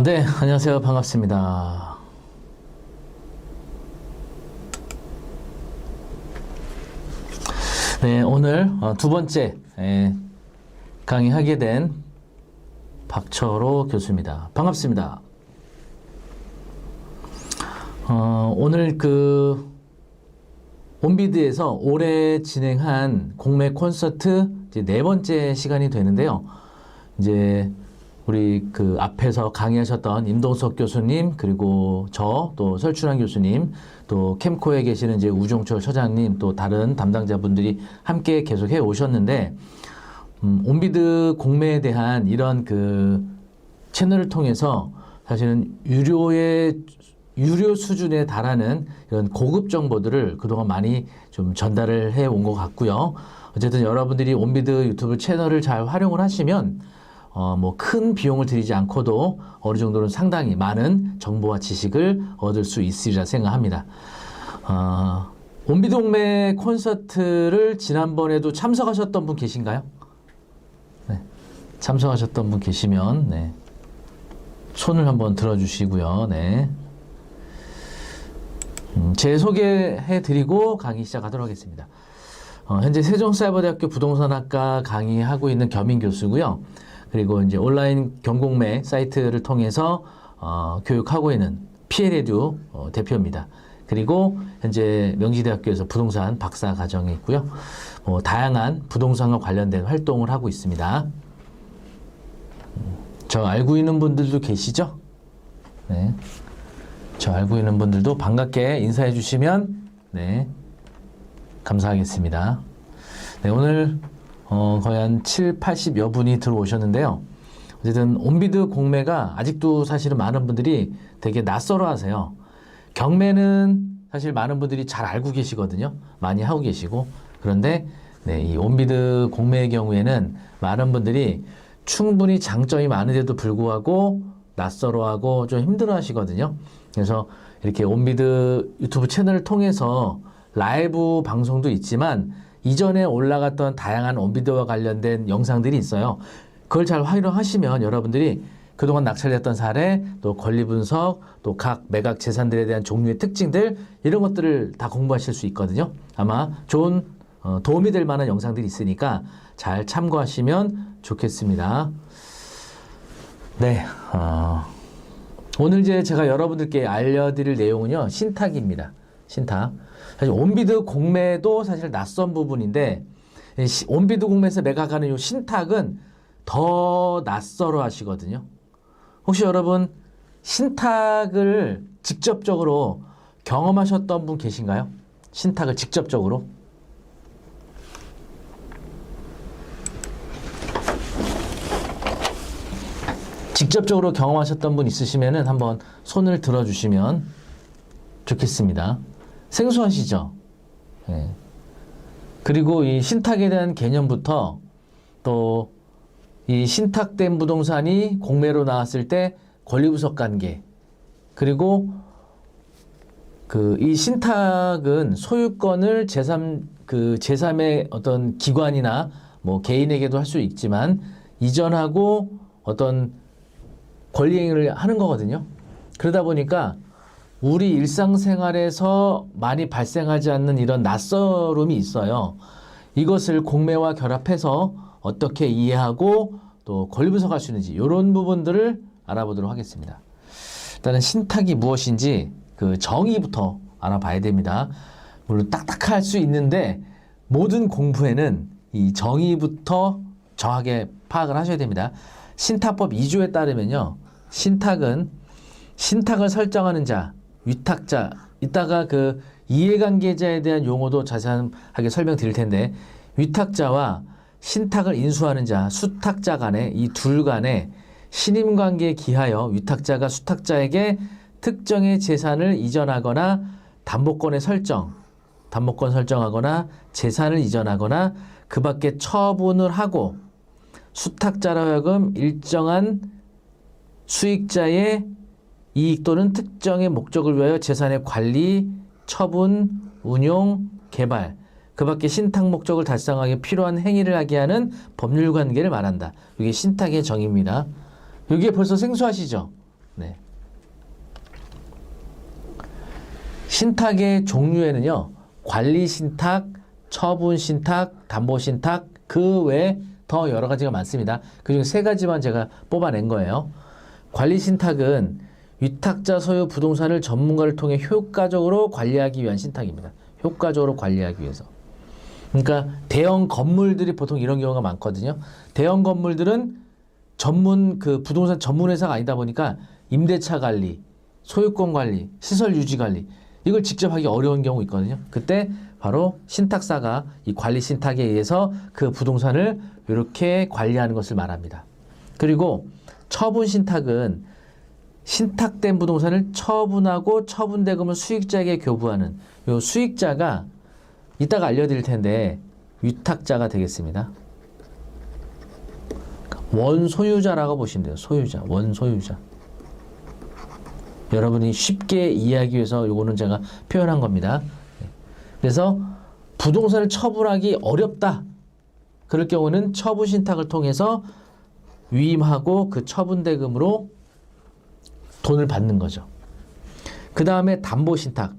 네, 안녕하세요. 반갑습니다. 네, 오늘 두 번째 강의하게 된 박철호 교수입니다. 반갑습니다. 오늘 온비드에서 올해 진행한 공매 콘서트 이제 네 번째 시간이 되는데요. 이제 우리 앞에서 강의하셨던 임동석 교수님, 그리고 또 설춘환 교수님, 또 캠코에 계시는 이제 우종철 처장님, 또 다른 담당자분들이 함께 계속 해 오셨는데, 온비드 공매에 대한 이런 채널을 통해서 사실은 유료 수준에 달하는 이런 고급 정보들을 그동안 많이 좀 전달을 해 온 것 같고요. 어쨌든 여러분들이 온비드 유튜브 채널을 잘 활용을 하시면 큰 비용을 들이지 않고도 어느 정도는 상당히 많은 정보와 지식을 얻을 수 있으리라 생각합니다. 온비드 공매 콘서트를 지난번에도 참석하셨던 분 계신가요? 네. 참석하셨던 분 계시면, 네. 손을 한번 들어주시고요. 네. 제 소개해드리고 강의 시작하도록 하겠습니다. 현재 세종사이버대학교 부동산학과 강의하고 있는 겸임 교수고요. 그리고 이제 온라인 경공매 사이트를 통해서 교육하고 있는 PL에듀 대표입니다. 그리고 현재 명지대학교에서 부동산 박사 과정에 있고요. 다양한 부동산과 관련된 활동을 하고 있습니다. 저 알고 있는 분들도 계시죠? 네. 저 알고 있는 분들도 반갑게 인사해 주시면 네, 감사하겠습니다. 네, 오늘 거의 한 7, 80여 분이 들어오셨는데요. 어쨌든 온비드 공매가 아직도 사실은 많은 분들이 되게 낯설어 하세요. 경매는 사실 많은 분들이 잘 알고 계시거든요. 많이 하고 계시고. 그런데 네, 이 온비드 공매의 경우에는 많은 분들이 충분히 장점이 많은데도 불구하고 낯설어하고 좀 힘들어 하시거든요. 그래서 이렇게 온비드 유튜브 채널을 통해서 라이브 방송도 있지만 이전에 올라갔던 다양한 온비드와 관련된 영상들이 있어요. 그걸 잘 활용하시면 여러분들이 그동안 낙찰됐던 사례, 또 권리 분석, 또 각 매각 재산들에 대한 종류의 특징들, 이런 것들을 다 공부하실 수 있거든요. 아마 좋은 도움이 될 만한 영상들이 있으니까 잘 참고하시면 좋겠습니다. 네, 오늘 이제 제가 여러분들께 알려드릴 내용은요, 신탁입니다. 신탁. 사실 온비드 공매도 사실 낯선 부분인데, 온비드 공매에서 매각하는 이 신탁은 더 낯설어 하시거든요. 혹시 여러분 신탁을 직접적으로 경험하셨던 분 계신가요? 신탁을 직접적으로? 직접적으로 경험하셨던 분 있으시면은 한번 손을 들어주시면 좋겠습니다. 생소하시죠? 네. 그리고 이 신탁에 대한 개념부터 또 이 신탁된 부동산이 공매로 나왔을 때 권리부석 관계, 그리고 이 신탁은 소유권을 제3의 어떤 기관이나 개인에게도 할 수 있지만 이전하고 어떤 권리행위를 하는 거거든요. 그러다 보니까 우리 일상생활에서 많이 발생하지 않는 이런 낯설음이 있어요. 이것을 공매와 결합해서 어떻게 이해하고 또 권리분석할 수 있는지 이런 부분들을 알아보도록 하겠습니다. 일단은 신탁이 무엇인지 정의부터 알아봐야 됩니다. 물론 딱딱할 수 있는데 모든 공부에는 이 정의부터 정확하게 파악을 하셔야 됩니다. 신탁법 2조에 따르면요, 신탁은 신탁을 설정하는 자, 위탁자, 이따가 이해관계자에 대한 용어도 자세하게 설명드릴 텐데, 위탁자와 신탁을 인수하는 자, 수탁자 간에 이 둘 간에 신임관계에 기하여 위탁자가 수탁자에게 특정의 재산을 이전하거나 담보권 설정하거나 재산을 이전하거나 그 밖에 처분을 하고 수탁자로 하여금 일정한 수익자의 이익 또는 특정의 목적을 위하여 재산의 관리, 처분, 운용, 개발, 그 밖에 신탁 목적을 달성하기 필요한 행위를 하게 하는 법률 관계를 말한다. 이게 신탁의 정의입니다. 여기에 벌써 생소하시죠? 네. 신탁의 종류에는요, 관리신탁, 처분신탁, 담보신탁, 그 외에 더 여러 가지가 많습니다. 그중에 세 가지만 제가 뽑아낸 거예요. 관리신탁은 위탁자 소유 부동산을 전문가를 통해 효과적으로 관리하기 위한 신탁입니다. 효과적으로 관리하기 위해서. 그러니까 대형 건물들이 보통 이런 경우가 많거든요. 대형 건물들은 그 부동산 전문 회사가 아니다 보니까 임대차 관리, 소유권 관리, 시설 유지 관리 이걸 직접 하기 어려운 경우 있거든요. 그때 바로 신탁사가 이 관리 신탁에 의해서 그 부동산을 이렇게 관리하는 것을 말합니다. 그리고 처분 신탁은 신탁된 부동산을 처분하고 처분 대금을 수익자에게 교부하는 요 수익자가 이따가 알려드릴 텐데 위탁자가 되겠습니다. 원소유자라고 보시면 돼요. 소유자, 원소유자. 여러분이 쉽게 이해하기 위해서 요거는 제가 표현한 겁니다. 그래서 부동산을 처분하기 어렵다. 그럴 경우는 처분신탁을 통해서 위임하고 그 처분대금으로 돈을 받는 거죠. 그 다음에 담보신탁.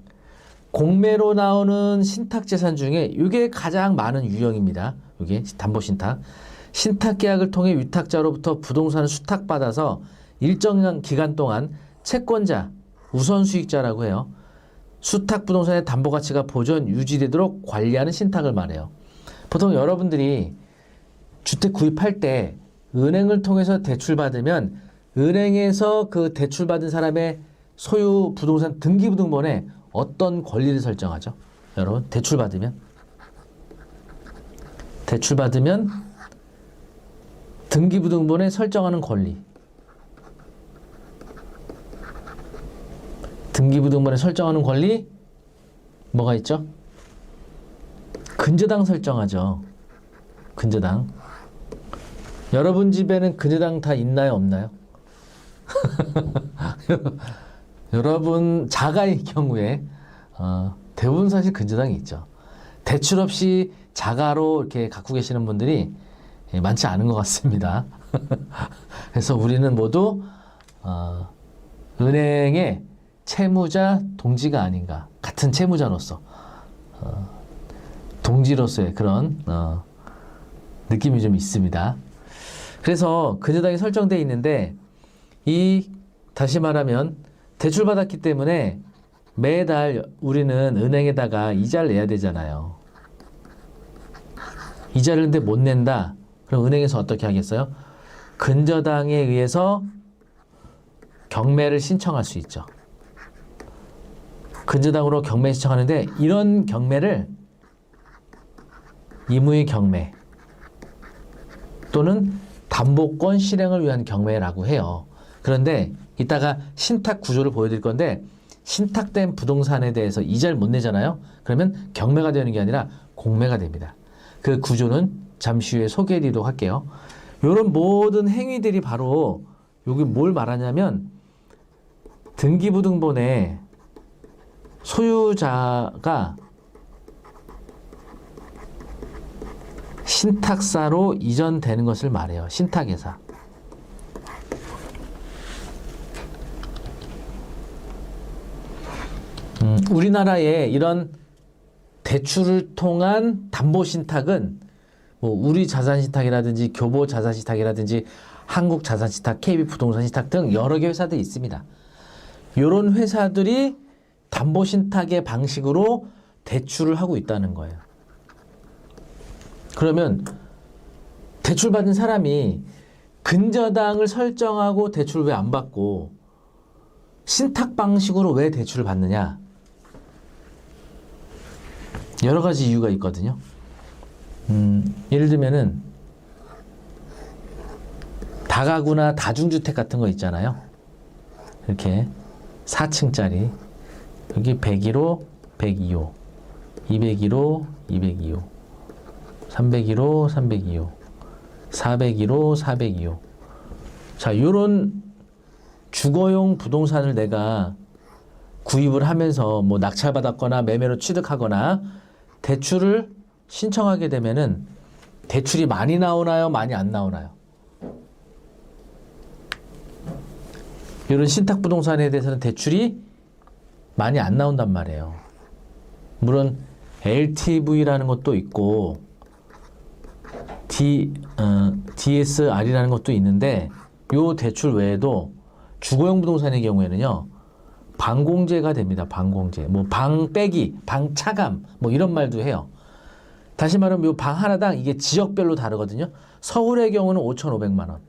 공매로 나오는 신탁재산 중에 이게 가장 많은 유형입니다. 이게 담보신탁. 신탁계약을 통해 위탁자로부터 부동산을 수탁받아서 일정 기간 동안 채권자, 우선수익자라고 해요. 수탁 부동산의 담보가치가 보존, 유지되도록 관리하는 신탁을 말해요. 보통 여러분들이 주택 구입할 때 은행을 통해서 대출받으면 은행에서 그 대출받은 사람의 소유 부동산 등기부등본에 어떤 권리를 설정하죠? 여러분, 대출받으면 등기부등본에 설정하는 권리. 등기부등본에 설정하는 권리 뭐가 있죠? 근저당 설정하죠. 근저당. 여러분 집에는 근저당 다 있나요, 없나요? 여러분 자가의 경우에 대부분 사실 근저당이 있죠. 대출 없이 자가로 이렇게 갖고 계시는 분들이 많지 않은 것 같습니다. 그래서 우리는 모두 은행의 채무자 동지가 아닌가, 같은 채무자로서 동지로서의 그런 느낌이 좀 있습니다. 그래서 근저당이 설정되어 있는데 다시 말하면 대출받았기 때문에 매달 우리는 은행에다가 이자를 내야 되잖아요. 이자를 근데 못 낸다. 그럼 은행에서 어떻게 하겠어요? 근저당에 의해서 경매를 신청할 수 있죠. 근저당으로 경매 신청하는데 이런 경매를 임의 경매 또는 담보권 실행을 위한 경매라고 해요. 그런데 이따가 신탁 구조를 보여드릴 건데 신탁된 부동산에 대해서 이자를 못 내잖아요. 그러면 경매가 되는 게 아니라 공매가 됩니다. 그 구조는 잠시 후에 소개해드리도록 할게요. 이런 모든 행위들이 바로 여기 뭘 말하냐면 등기부등본에 소유자가 신탁사로 이전되는 것을 말해요. 신탁회사. 우리나라에 이런 대출을 통한 담보신탁은 뭐 우리자산신탁이라든지 교보자산신탁이라든지 한국자산신탁, KB부동산신탁 등 여러 개 회사들이 있습니다. 이런 회사들이 담보신탁의 방식으로 대출을 하고 있다는 거예요. 그러면 대출받은 사람이 근저당을 설정하고 대출을 왜 안 받고 신탁 방식으로 왜 대출을 받느냐? 여러 가지 이유가 있거든요. 예를 들면은 다가구나 다중주택 같은 거 있잖아요. 이렇게 4층짜리 여기 101호, 102호, 201호, 202호, 301호, 302호, 401호, 402호. 자, 요런 주거용 부동산을 내가 구입을 하면서 뭐 낙찰받았거나 매매로 취득하거나 대출을 신청하게 되면은 대출이 많이 나오나요? 많이 안 나오나요? 이런 신탁부동산에 대해서는 대출이 많이 안 나온단 말이에요. 물론 LTV라는 것도 있고 DSR이라는 것도 있는데 요 대출 외에도 주거용 부동산의 경우에는요. 방공제가 됩니다. 방공제. 뭐 방 빼기, 방 차감 뭐 이런 말도 해요. 다시 말하면 요 방 하나당 이게 지역별로 다르거든요. 서울의 경우는 5,500만 원.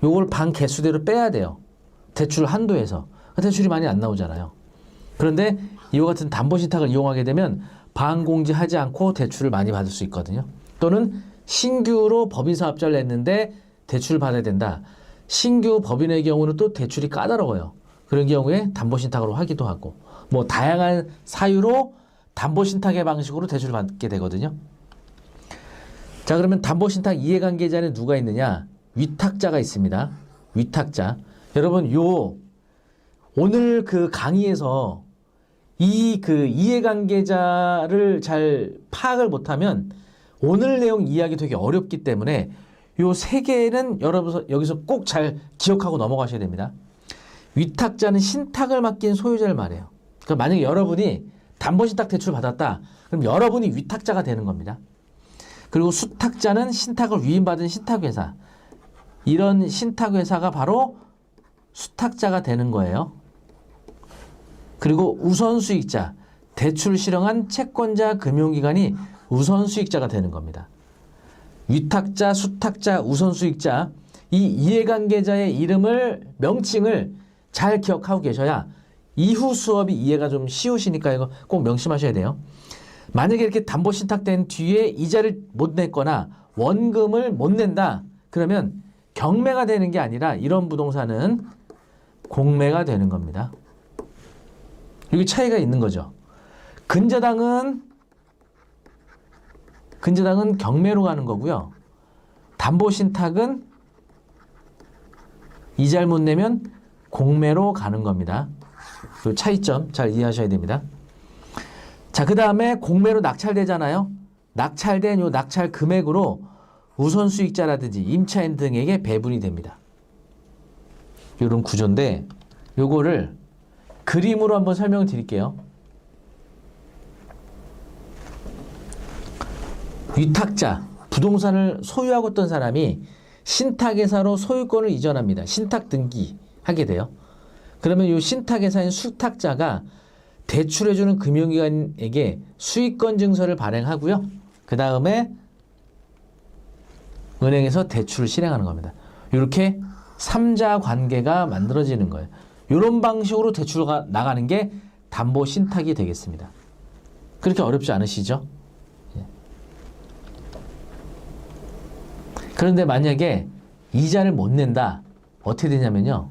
요걸 방 개수대로 빼야 돼요. 대출 한도에서. 대출이 많이 안 나오잖아요. 그런데 이와 같은 담보신탁을 이용하게 되면 방공제하지 않고 대출을 많이 받을 수 있거든요. 또는 신규로 법인사업자를 냈는데 대출을 받아야 된다. 신규 법인의 경우는 또 대출이 까다로워요. 그런 경우에 담보신탁으로 하기도 하고 뭐 다양한 사유로 담보신탁의 방식으로 대출을 받게 되거든요. 자, 그러면 담보신탁 이해관계자는 누가 있느냐? 위탁자가 있습니다. 위탁자. 여러분 오늘 그 강의에서 이 그 이해관계자를 잘 파악을 못하면 오늘 내용 이야기 되게 어렵기 때문에 요 세 개는 여러분 여기서 꼭 잘 기억하고 넘어가셔야 됩니다. 위탁자는 신탁을 맡긴 소유자를 말해요. 그러니까 만약에 여러분이 담보신탁 대출 받았다. 그럼 여러분이 위탁자가 되는 겁니다. 그리고 수탁자는 신탁을 위임받은 신탁회사. 이런 신탁회사가 바로 수탁자가 되는 거예요. 그리고 우선수익자, 대출 실행한 채권자 금융기관이 우선수익자가 되는 겁니다. 위탁자, 수탁자, 우선수익자, 이 이해관계자의 이름을, 명칭을 잘 기억하고 계셔야 이후 수업이 이해가 좀 쉬우시니까 이거 꼭 명심하셔야 돼요. 만약에 이렇게 담보신탁된 뒤에 이자를 못 냈거나 원금을 못 낸다. 그러면 경매가 되는 게 아니라 이런 부동산은 공매가 되는 겁니다. 여기 차이가 있는 거죠. 근저당은 경매로 가는 거고요. 담보신탁은 이자를 못 내면 공매로 가는 겁니다. 그 차이점 잘 이해하셔야 됩니다. 자, 그 다음에 공매로 낙찰되잖아요. 낙찰된 요 낙찰 금액으로 우선수익자라든지 임차인 등에게 배분이 됩니다. 이런 구조인데 요거를 그림으로 한번 설명을 드릴게요. 위탁자, 부동산을 소유하고 있던 사람이 신탁회사로 소유권을 이전합니다. 신탁 등기하게 돼요. 그러면 이 신탁회사인 수탁자가 대출해주는 금융기관에게 수익권 증서를 발행하고요. 그 다음에 은행에서 대출을 실행하는 겁니다. 이렇게 3자 관계가 만들어지는 거예요. 이런 방식으로 대출가 나가는 게 담보신탁이 되겠습니다. 그렇게 어렵지 않으시죠? 그런데 만약에 이자를 못 낸다. 어떻게 되냐면요.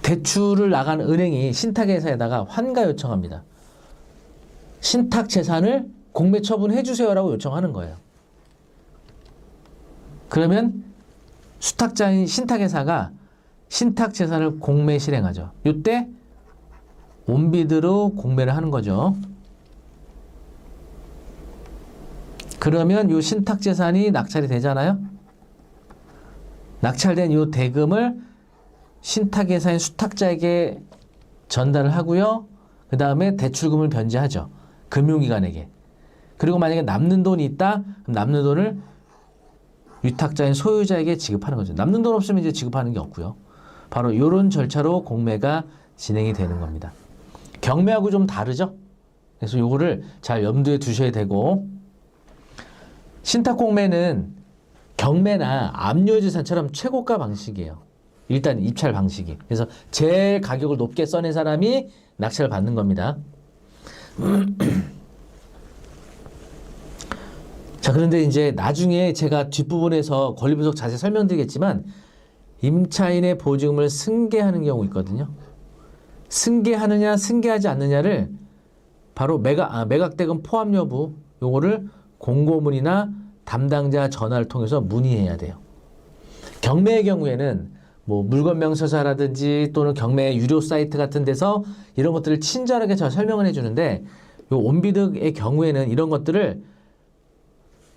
대출을 나간 은행이 신탁회사에다가 환가 요청합니다. 신탁 재산을 공매 처분해 주세요라고 요청하는 거예요. 그러면 수탁자인 신탁회사가 신탁 재산을 공매 실행하죠. 이때 온비드로 공매를 하는 거죠. 그러면 이 신탁 재산이 낙찰이 되잖아요. 낙찰된 이 대금을 신탁회사인 수탁자에게 전달을 하고요. 그 다음에 대출금을 변제하죠. 금융기관에게. 그리고 만약에 남는 돈이 있다. 그럼 남는 돈을 위탁자인 소유자에게 지급하는 거죠. 남는 돈 없으면 이제 지급하는 게 없고요. 바로 이런 절차로 공매가 진행이 되는 겁니다. 경매하고 좀 다르죠? 그래서 요거를 잘 염두에 두셔야 되고, 신탁 공매는 경매나 압류재산처럼 최고가 방식이에요. 일단 입찰 방식이. 그래서 제일 가격을 높게 써낸 사람이 낙찰을 받는 겁니다. 자, 그런데 이제 나중에 제가 뒷부분에서 권리분석 자세히 설명드리겠지만 임차인의 보증금을 승계하는 경우 있거든요. 승계하느냐 승계하지 않느냐를 바로 매각대금 포함 여부 요거를 공고문이나 담당자 전화를 통해서 문의해야 돼요. 경매의 경우에는 뭐 물건 명세서라든지 또는 경매 유료 사이트 같은 데서 이런 것들을 친절하게 잘 설명을 해주는데 요 온비드의 경우에는 이런 것들을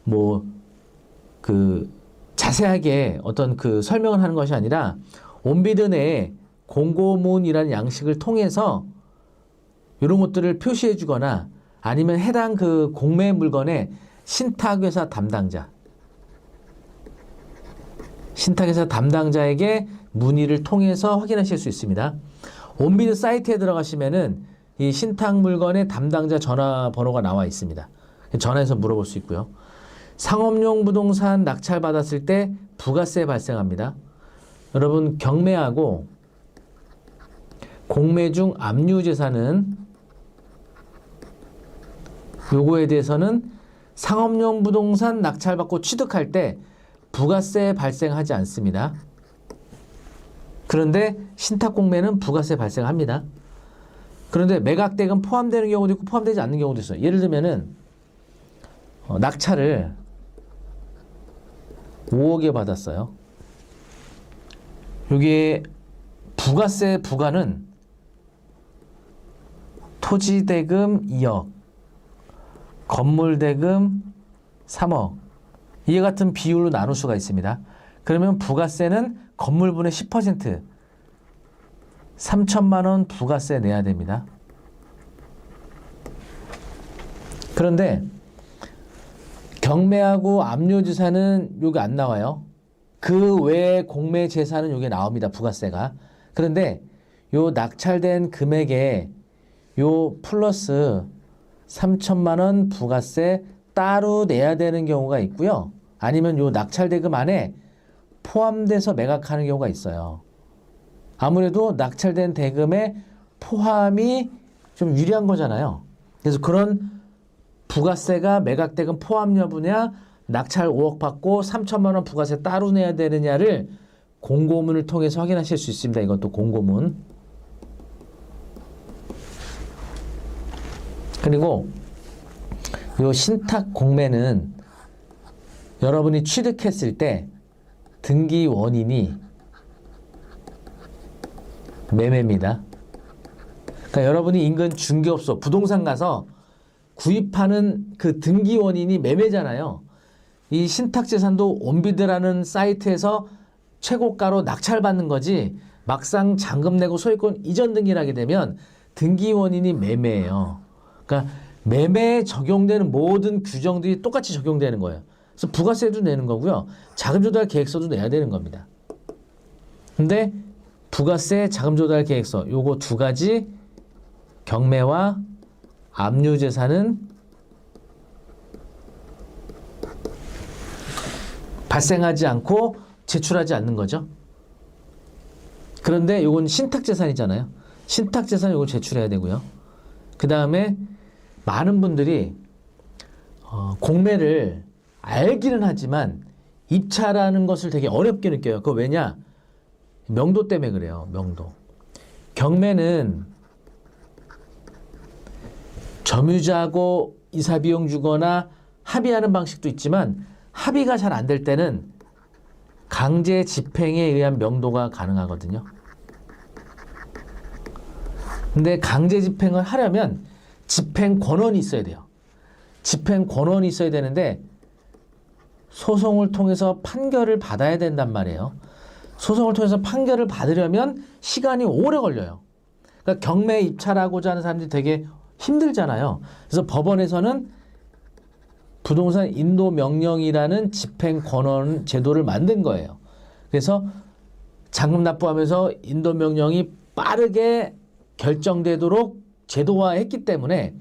뭐 그 자세하게 어떤 그 설명을 하는 것이 아니라 온비드 내에 공고문이라는 양식을 통해서 이런 것들을 표시해 주거나 아니면 해당 그 공매 물건의 신탁회사 담당자에게 문의를 통해서 확인하실 수 있습니다. 온비드 사이트에 들어가시면은 이 신탁 물건의 담당자 전화번호가 나와 있습니다. 전화해서 물어볼 수 있고요. 상업용 부동산 낙찰받았을 때 부가세 발생합니다. 여러분, 경매하고 공매 중 압류재산은 요거에 대해서는 상업용 부동산 낙찰받고 취득할 때 부가세 발생하지 않습니다. 그런데 신탁공매는 부가세 발생합니다. 그런데 매각대금 포함되는 경우도 있고 포함되지 않는 경우도 있어요. 예를 들면은 낙찰을 5억에 받았어요. 여기에 부가세 부과는 토지대금 2억, 건물대금 3억, 이와 같은 비율로 나눌 수가 있습니다. 그러면 부가세는 건물분의 10%, 3천만 원 부가세 내야 됩니다. 그런데 경매하고 압류재산은 여기 안 나와요. 그 외에 공매 재산은 여기 나옵니다. 부가세가. 그런데 요 낙찰된 금액에 요 플러스 3천만 원 부가세 따로 내야 되는 경우가 있고요. 아니면 요 낙찰대금 안에 포함돼서 매각하는 경우가 있어요. 아무래도 낙찰된 대금에 포함이 좀 유리한 거잖아요. 그래서 그런 부가세가 매각대금 포함 여부냐, 낙찰 5억 받고 3천만 원 부가세 따로 내야 되느냐를 공고문을 통해서 확인하실 수 있습니다. 이것도 공고문. 그리고 요 신탁 공매는 여러분이 취득했을 때 등기 원인이 매매입니다. 그러니까 여러분이 인근 중개업소, 부동산 가서 구입하는 그 등기 원인이 매매잖아요. 이 신탁재산도 온비드라는 사이트에서 최고가로 낙찰받는 거지 막상 잔금 내고 소유권 이전 등기를 하게 되면 등기 원인이 매매예요. 그러니까 매매에 적용되는 모든 규정들이 똑같이 적용되는 거예요. 그래서 부가세도 내는 거고요. 자금조달 계획서도 내야 되는 겁니다. 근데 부가세, 자금조달 계획서 요거 두 가지 경매와 압류재산은 발생하지 않고 제출하지 않는 거죠. 그런데 요건 신탁재산이잖아요. 신탁재산 요거 제출해야 되고요. 그 다음에 많은 분들이 공매를 알기는 하지만 입찰하는 것을 되게 어렵게 느껴요. 그거 왜냐? 명도 때문에 그래요. 명도. 경매는 점유자하고 이사비용 주거나 합의하는 방식도 있지만 합의가 잘 안 될 때는 강제 집행에 의한 명도가 가능하거든요. 근데 강제 집행을 하려면 집행 권한이 있어야 돼요. 집행 권한이 있어야 되는데 소송을 통해서 판결을 받아야 된단 말이에요. 소송을 통해서 판결을 받으려면 시간이 오래 걸려요. 그러니까 경매 입찰하고자 하는 사람들이 되게 힘들잖아요. 그래서 법원에서는 부동산 인도 명령이라는 집행 권한 제도를 만든 거예요. 그래서 잔금 납부하면서 인도 명령이 빠르게 결정되도록 제도화했기 때문에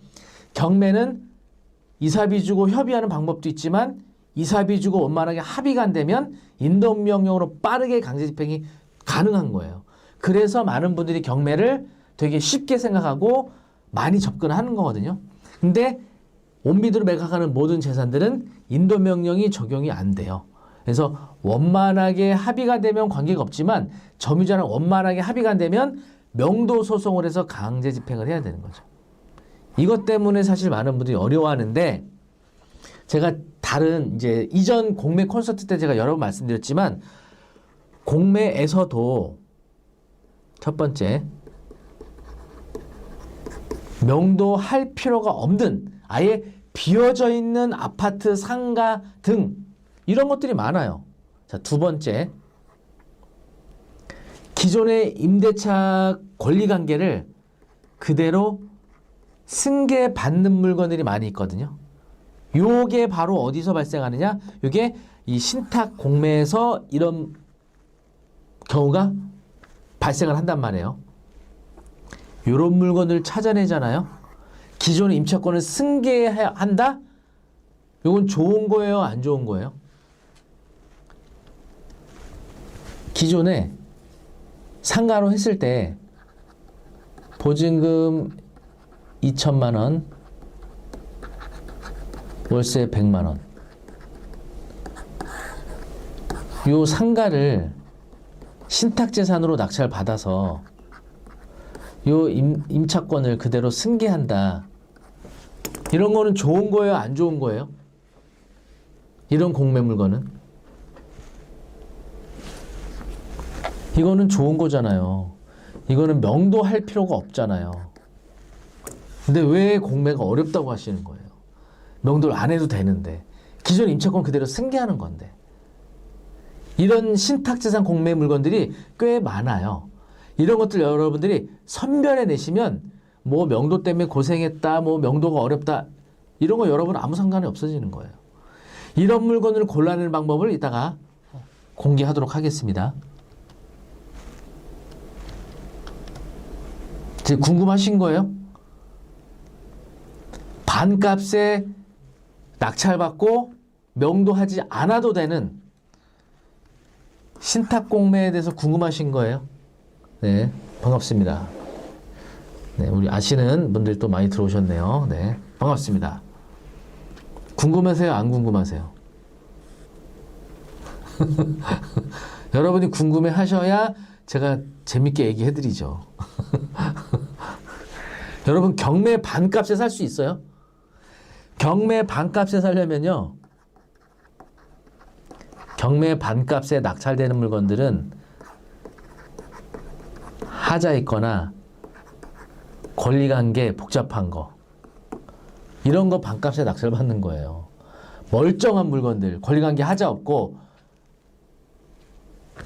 경매는 이사비 주고 협의하는 방법도 있지만 이사비 주고 원만하게 합의가 안 되면 인도 명령으로 빠르게 강제 집행이 가능한 거예요. 그래서 많은 분들이 경매를 되게 쉽게 생각하고 많이 접근하는 거거든요. 근데 온비드로 매각하는 모든 재산들은 인도 명령이 적용이 안 돼요. 그래서 원만하게 합의가 되면 관계가 없지만 점유자는 원만하게 합의가 안 되면 명도 소송을 해서 강제 집행을 해야 되는 거죠. 이것 때문에 사실 많은 분들이 어려워하는데 제가 다른 이제 이전 공매 콘서트 때 제가 여러 번 말씀드렸지만 공매에서도 첫 번째 명도할 필요가 없는 아예 비어져 있는 아파트, 상가 등 이런 것들이 많아요. 자, 두 번째. 기존의 임대차 권리관계를 그대로 승계받는 물건들이 많이 있거든요. 요게 바로 어디서 발생하느냐? 요게 이 신탁 공매에서 이런 경우가 발생을 한단 말이에요. 요런 물건을 찾아내잖아요. 기존의 임차권을 승계한다? 요건 좋은 거예요? 안 좋은 거예요? 기존에 상가로 했을 때 보증금 2천만 원, 월세 100만 원. 요 상가를 신탁재산으로 낙찰 받아서 요 임차권을 그대로 승계한다. 이런 거는 좋은 거예요? 안 좋은 거예요? 이런 공매 물건은? 이거는 좋은 거잖아요. 이거는 명도할 필요가 없잖아요. 근데 왜 공매가 어렵다고 하시는 거예요? 명도를 안 해도 되는데. 기존 임차권 그대로 승계하는 건데. 이런 신탁재산 공매 물건들이 꽤 많아요. 이런 것들 여러분들이 선별해 내시면 뭐 명도 때문에 고생했다, 뭐 명도가 어렵다, 이런 거 여러분 아무 상관이 없어지는 거예요. 이런 물건을 골라내는 방법을 이따가 공개하도록 하겠습니다. 지금 궁금하신 거예요? 반값에 낙찰받고 명도하지 않아도 되는 신탁공매에 대해서 궁금하신 거예요? 네, 반갑습니다. 네, 우리 아시는 분들도 많이 들어오셨네요. 네, 반갑습니다. 궁금하세요? 안 궁금하세요? 여러분이 궁금해 하셔야 제가 재밌게 얘기해드리죠. 여러분, 경매 반값에 살 수 있어요? 경매 반값에 살려면요, 경매 반값에 낙찰되는 물건들은 하자 있거나 권리관계 복잡한 거, 이런 거 반값에 낙찰 받는 거예요. 멀쩡한 물건들, 권리관계 하자 없고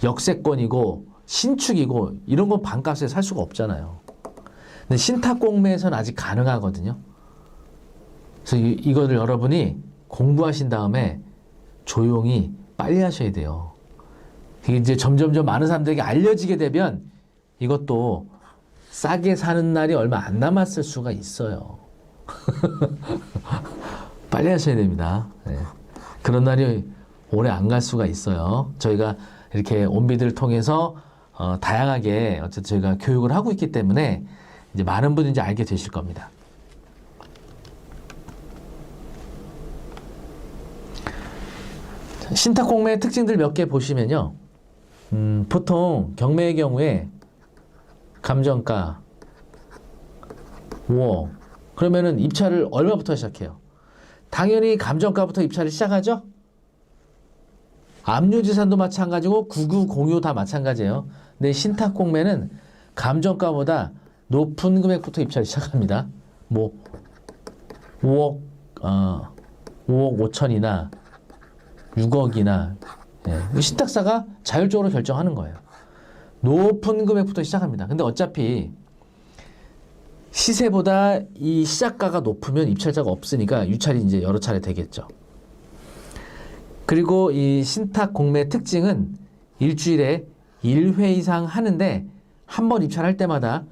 역세권이고 신축이고 이런 건 반값에 살 수가 없잖아요. 근데 신탁공매에서는 아직 가능하거든요. 그래서 이거를 여러분이 공부하신 다음에 조용히 빨리 하셔야 돼요. 이게 이제 점점점 많은 사람들에게 알려지게 되면 이것도 싸게 사는 날이 얼마 안 남았을 수가 있어요. 빨리 하셔야 됩니다. 네. 그런 날이 오래 안 갈 수가 있어요. 저희가 이렇게 온비들을 통해서 다양하게 어쨌든 저희가 교육을 하고 있기 때문에 이제 많은 분이 이제 알게 되실 겁니다. 신탁공매의 특징들 몇 개 보시면요. 보통 경매의 경우에 감정가 5억 그러면은 입찰을 얼마부터 시작해요? 당연히 감정가부터 입찰을 시작하죠? 압류지산도 마찬가지고 구구공유 다 마찬가지예요. 근데 신탁공매는 감정가보다 높은 금액부터 입찰을 시작합니다. 뭐 5억 5천이나 6억이나 예. 신탁사가 자율적으로 결정하는 거예요. 높은 금액부터 시작합니다. 근데 어차피 시세보다 이 시작가가 높으면 입찰자가 없으니까 유찰이 이제 여러 차례 되겠죠. 그리고 이 신탁 공매의 특징은 일주일에 1회 이상 하는데 한 번 입찰할 때마다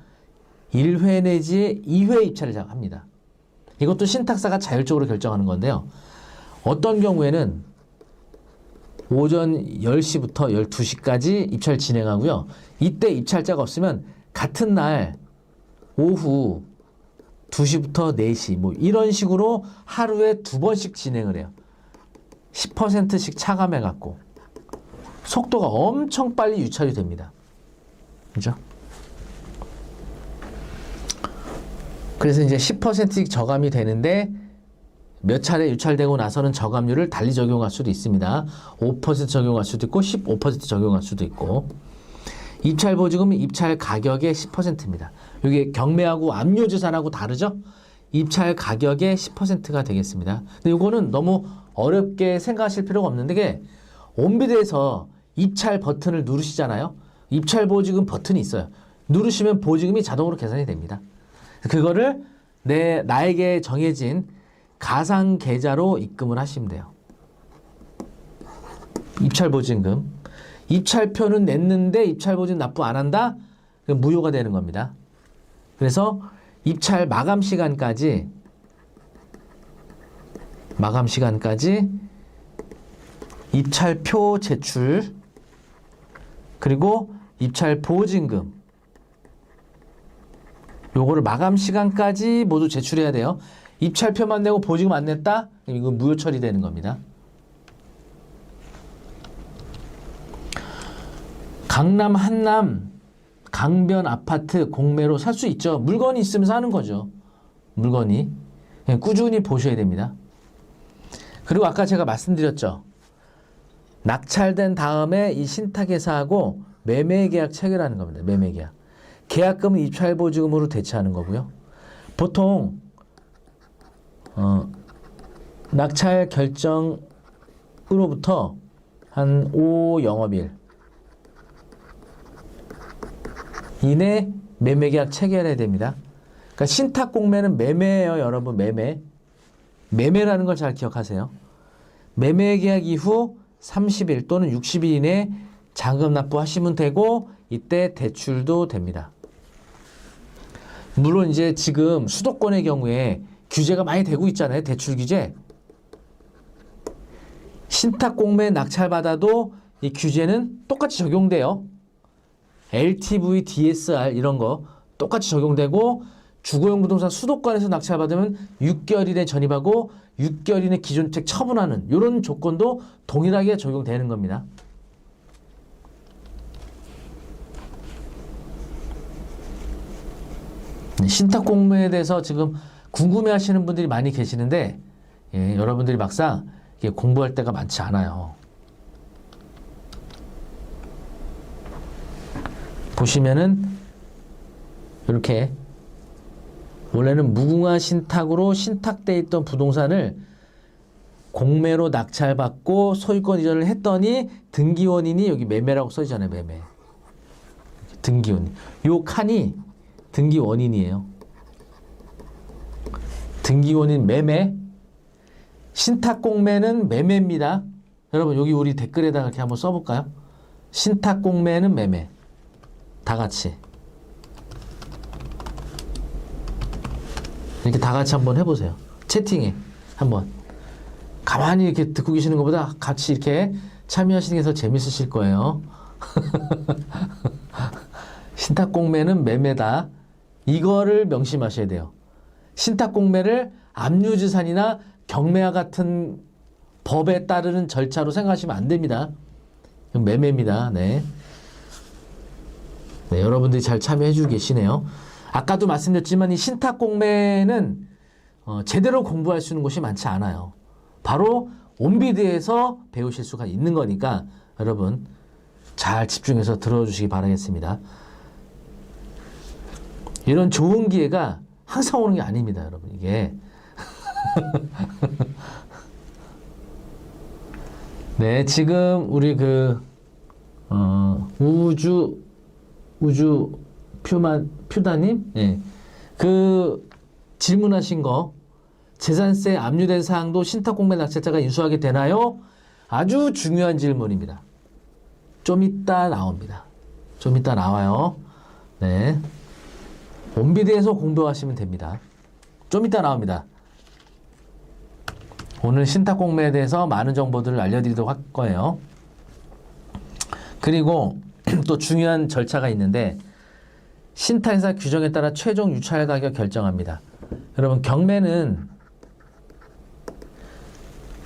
1회 내지 2회 입찰을 합니다. 이것도 신탁사가 자율적으로 결정하는 건데요. 어떤 경우에는 오전 10시부터 12시까지 입찰 진행하고요. 이때 입찰자가 없으면 같은 날 오후 2시부터 4시 뭐 이런 식으로 하루에 2번씩 진행을 해요. 10%씩 차감해 갖고 속도가 엄청 빨리 유찰이 됩니다. 그죠? 그래서 이제 10%씩 저감이 되는데 몇 차례 유찰되고 나서는 저감률을 달리 적용할 수도 있습니다. 5% 적용할 수도 있고 15% 적용할 수도 있고 입찰 보증금은 입찰 가격의 10%입니다. 이게 경매하고 압류지산하고 다르죠? 입찰 가격의 10%가 되겠습니다. 근데 이거는 너무 어렵게 생각하실 필요가 없는데 게 온비드에서 입찰 버튼을 누르시잖아요. 입찰 보증금 버튼이 있어요. 누르시면 보증금이 자동으로 계산이 됩니다. 그거를 나에게 정해진 가상 계좌로 입금을 하시면 돼요. 입찰 보증금. 입찰표는 냈는데 입찰 보증 납부 안 한다? 그럼 무효가 되는 겁니다. 그래서 입찰 마감 시간까지 입찰표 제출, 그리고 입찰 보증금, 요거를 마감 시간까지 모두 제출해야 돼요. 입찰표만 내고 보증금 안 냈다? 이건 무효 처리되는 겁니다. 강남 한남 강변 아파트 공매로 살 수 있죠. 물건이 있으면 사는 거죠. 물건이. 꾸준히 보셔야 됩니다. 그리고 아까 제가 말씀드렸죠. 낙찰된 다음에 이 신탁회사하고 매매계약 체결하는 겁니다. 매매계약. 계약금은 입찰보증금으로 대체하는 거고요. 보통 낙찰 결정으로부터 한 5 영업일 이내 매매계약 체결해야 됩니다. 그러니까 신탁공매는 매매예요, 여러분. 매매라는 걸 잘 기억하세요. 매매계약 이후 30일 또는 60일 이내 잔금 납부하시면 되고, 이때 대출도 됩니다. 물론 이제 지금 수도권의 경우에 규제가 많이 되고 있잖아요. 대출 규제. 신탁공매 낙찰받아도 이 규제는 똑같이 적용돼요. LTV, DSR 이런 거 똑같이 적용되고, 주거용 부동산 수도권에서 낙찰받으면 6개월 이내 전입하고 6개월 이내 기존주택 처분하는 이런 조건도 동일하게 적용되는 겁니다. 신탁공매에 대해서 지금 궁금해하시는 분들이 많이 계시는데, 여러분들이 막상 공부할 때가 많지 않아요. 보시면은 이렇게 원래는 무궁화 신탁으로 신탁돼 있던 부동산을 공매로 낙찰받고 소유권 이전을 했더니 등기원인이 여기 매매라고 써있잖아요. 매매. 등기원인. 요 칸이 등기원인이에요. 등기원인 매매. 신탁공매는 매매입니다. 여러분 여기 우리 댓글에다가 이렇게 한번 써볼까요? 신탁공매는 매매. 다 같이. 이렇게 다 같이 한번 해보세요. 채팅에 한번. 가만히 이렇게 듣고 계시는 것보다 같이 이렇게 참여하시는 게 더 재밌으실 거예요. 신탁공매는 매매다. 이거를 명심하셔야 돼요. 신탁공매를 압류지산이나 경매와 같은 법에 따르는 절차로 생각하시면 안 됩니다. 매매입니다. 네. 네, 여러분들이 잘 참여해주고 계시네요. 아까도 말씀드렸지만 이 신탁공매는 제대로 공부할 수 있는 곳이 많지 않아요. 바로 온비드에서 배우실 수가 있는 거니까 여러분 잘 집중해서 들어주시기 바라겠습니다. 이런 좋은 기회가 항상 오는 게 아닙니다, 여러분. 이게 네, 지금 우리 우주 퓨다님, 예. 그 질문하신 거, 재산세 압류된 사항도 신탁공매 낙찰자가 인수하게 되나요? 아주 중요한 질문입니다. 좀 이따 나옵니다. 좀 이따 나와요. 네. 온비드에서 공부하시면 됩니다. 좀 이따 나옵니다. 오늘 신탁공매에 대해서 많은 정보들을 알려드리도록 할 거예요. 그리고 또 중요한 절차가 있는데, 신탁회사 규정에 따라 최종 유찰 가격 결정합니다. 여러분 경매는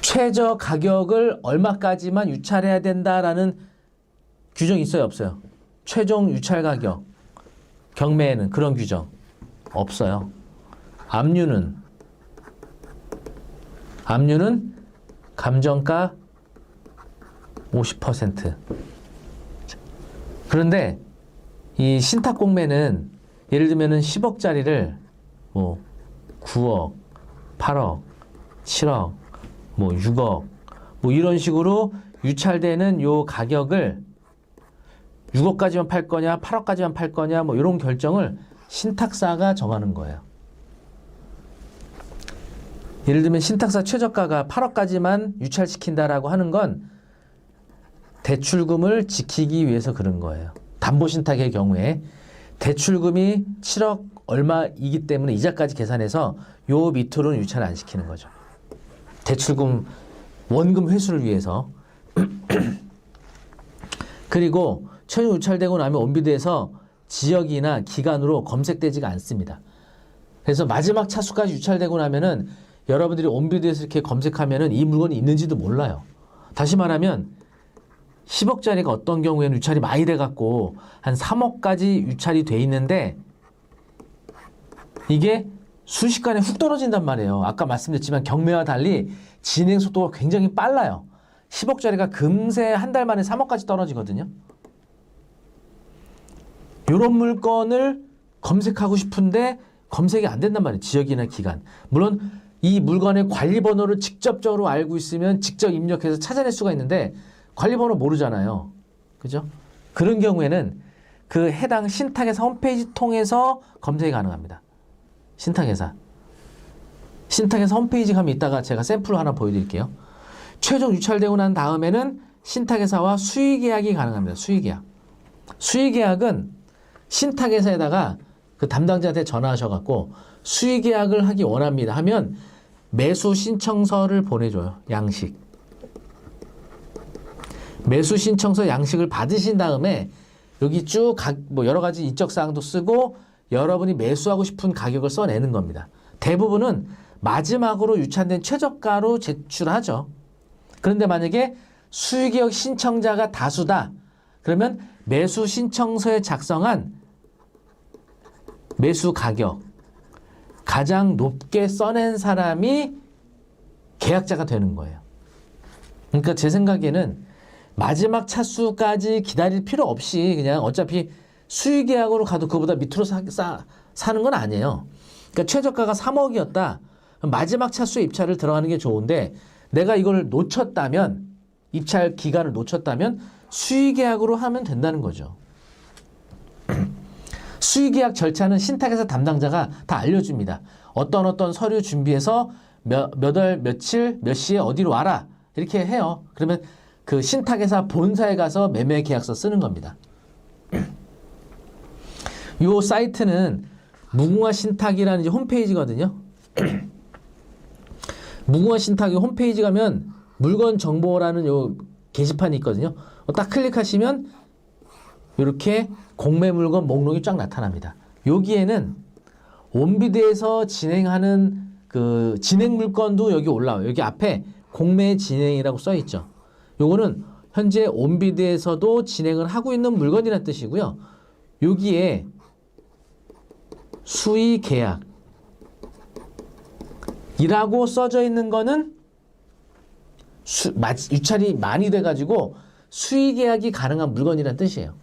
최저 가격을 얼마까지만 유찰해야 된다라는 규정이 있어요, 없어요? 최종 유찰 가격. 경매에는 그런 규정 없어요. 압류는 감정가 50%. 그런데 이 신탁공매는 예를 들면은 10억짜리를 뭐 9억, 8억, 7억, 뭐 6억, 뭐 이런 식으로 유찰되는 요 가격을 6억까지만 팔 거냐, 8억까지만 팔 거냐, 뭐 이런 결정을 신탁사가 정하는 거예요. 예를 들면 신탁사 최저가가 8억까지만 유찰시킨다라고 하는 건 대출금을 지키기 위해서 그런 거예요. 담보신탁의 경우에 대출금이 7억 얼마이기 때문에 이자까지 계산해서 요 밑으로는 유찰 안 시키는 거죠. 대출금 원금 회수를 위해서. 그리고 최종 유찰되고 나면 온비드에서 지역이나 기간으로 검색되지가 않습니다. 그래서 마지막 차수까지 유찰되고 나면은 여러분들이 온비드에서 이렇게 검색하면은 이 물건이 있는지도 몰라요. 다시 말하면 10억짜리가 어떤 경우에는 유찰이 많이 돼갖고 한 3억까지 유찰이 돼 있는데 이게 순식간에 훅 떨어진단 말이에요. 아까 말씀드렸지만 경매와 달리 진행 속도가 굉장히 빨라요. 10억짜리가 금세 한 달 만에 3억까지 떨어지거든요. 이런 물건을 검색하고 싶은데 검색이 안 된단 말이에요. 지역이나 기간. 물론 이 물건의 관리번호를 직접적으로 알고 있으면 직접 입력해서 찾아낼 수가 있는데 관리번호 모르잖아요. 그죠? 그런 경우에는 그 해당 신탁회사 홈페이지 통해서 검색이 가능합니다. 신탁회사 홈페이지 가면 이따가 제가 샘플을 하나 보여드릴게요. 최종 유찰되고 난 다음에는 신탁회사와 수의계약이 가능합니다. 수의계약은 신탁회사에다가 그 담당자한테 전화하셔갖고 수의계약을 하기 원합니다 하면 매수 신청서를 보내줘요. 양식. 매수 신청서 양식을 받으신 다음에 여기 쭉 뭐 여러 가지 인적사항도 쓰고 여러분이 매수하고 싶은 가격을 써내는 겁니다. 대부분은 마지막으로 유찰된 최저가로 제출하죠. 그런데 만약에 수의계약 신청자가 다수다. 그러면 매수 신청서에 작성한 매수 가격 가장 높게 써낸 사람이 계약자가 되는 거예요. 그러니까 제 생각에는 마지막 차수까지 기다릴 필요 없이 그냥 어차피 수의계약으로 가도 그보다 밑으로 사는 건 아니에요. 그러니까 최저가가 3억이었다. 마지막 차수에 입찰을 들어가는 게 좋은데 내가 이걸 놓쳤다면 입찰 기간을 놓쳤다면 수의계약으로 하면 된다는 거죠. 수의계약 절차는 신탁회사 담당자가 다 알려줍니다. 어떤 서류 준비해서 몇 월 며칠 몇 시에 어디로 와라 이렇게 해요. 그러면 그 신탁회사 본사에 가서 매매 계약서 쓰는 겁니다. 이 사이트는 무궁화 신탁이라는 이제 홈페이지거든요. 무궁화 신탁이 홈페이지 가면 물건 정보라는 요 게시판이 있거든요. 딱 클릭하시면 이렇게 공매 물건 목록이 쫙 나타납니다. 여기에는 온비드에서 진행하는 그 진행 물건도 여기 올라와요. 여기 앞에 공매 진행이라고 써 있죠. 요거는 현재 온비드에서도 진행을 하고 있는 물건이라는 뜻이고요. 여기에 수의 계약이라고 써져 있는 거는 유찰이 많이 돼가지고 수의 계약이 가능한 물건이라는 뜻이에요.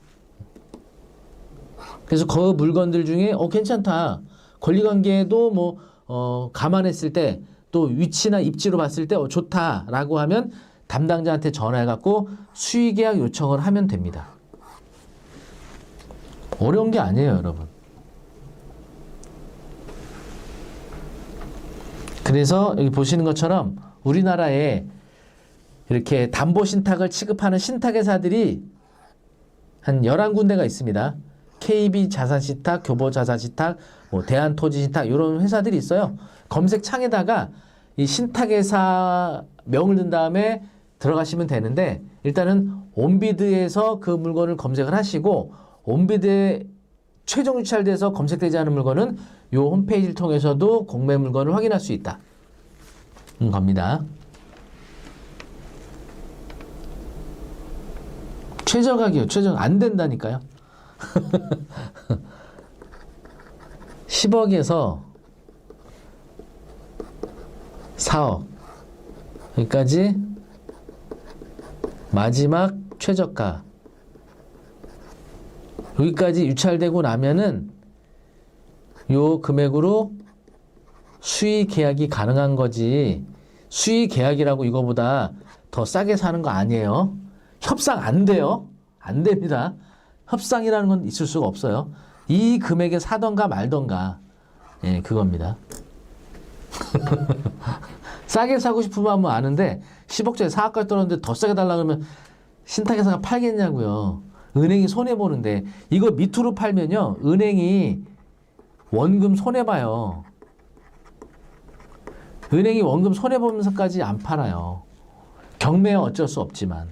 그래서 그 물건들 중에 괜찮다. 권리관계도 뭐 감안했을 때 또 위치나 입지로 봤을 때 좋다라고 하면 담당자한테 전화해갖고 수의 계약 요청을 하면 됩니다. 어려운 게 아니에요, 여러분. 그래서 여기 보시는 것처럼 우리나라에 이렇게 담보신탁을 취급하는 신탁회사들이 한 11군데가 있습니다. KB자산신탁, 교보자산신탁, 뭐 대한토지신탁 이런 회사들이 있어요. 검색창에다가 이 신탁회사 명을 든 다음에 들어가시면 되는데 일단은 온비드에서 그 물건을 검색을 하시고 온비드에 최종 유찰돼서 검색되지 않은 물건은 이 홈페이지를 통해서도 공매 물건을 확인할 수 있다. 겁니다. 최저가격이요. 안 된다니까요. 10억에서 4억 여기까지 마지막 최저가 여기까지 유찰되고 나면은 요 금액으로 수의 계약이 가능한 거지. 수의 계약이라고 이거보다 더 싸게 사는 거 아니에요. 협상 안 돼요. 안 됩니다. 협상이라는 건 있을 수가 없어요. 이 금액에 사던가 말던가. 예, 그겁니다. 싸게 사고 싶으면 뭐 아는데 10억짜리 4억까지 떨었는데 더 싸게 달라 그러면 신탁회사가 팔겠냐고요. 은행이 손해보는데 이거 밑으로 팔면요. 은행이 원금 손해봐요. 은행이 원금 손해보면서까지 안 팔아요. 경매는 어쩔 수 없지만.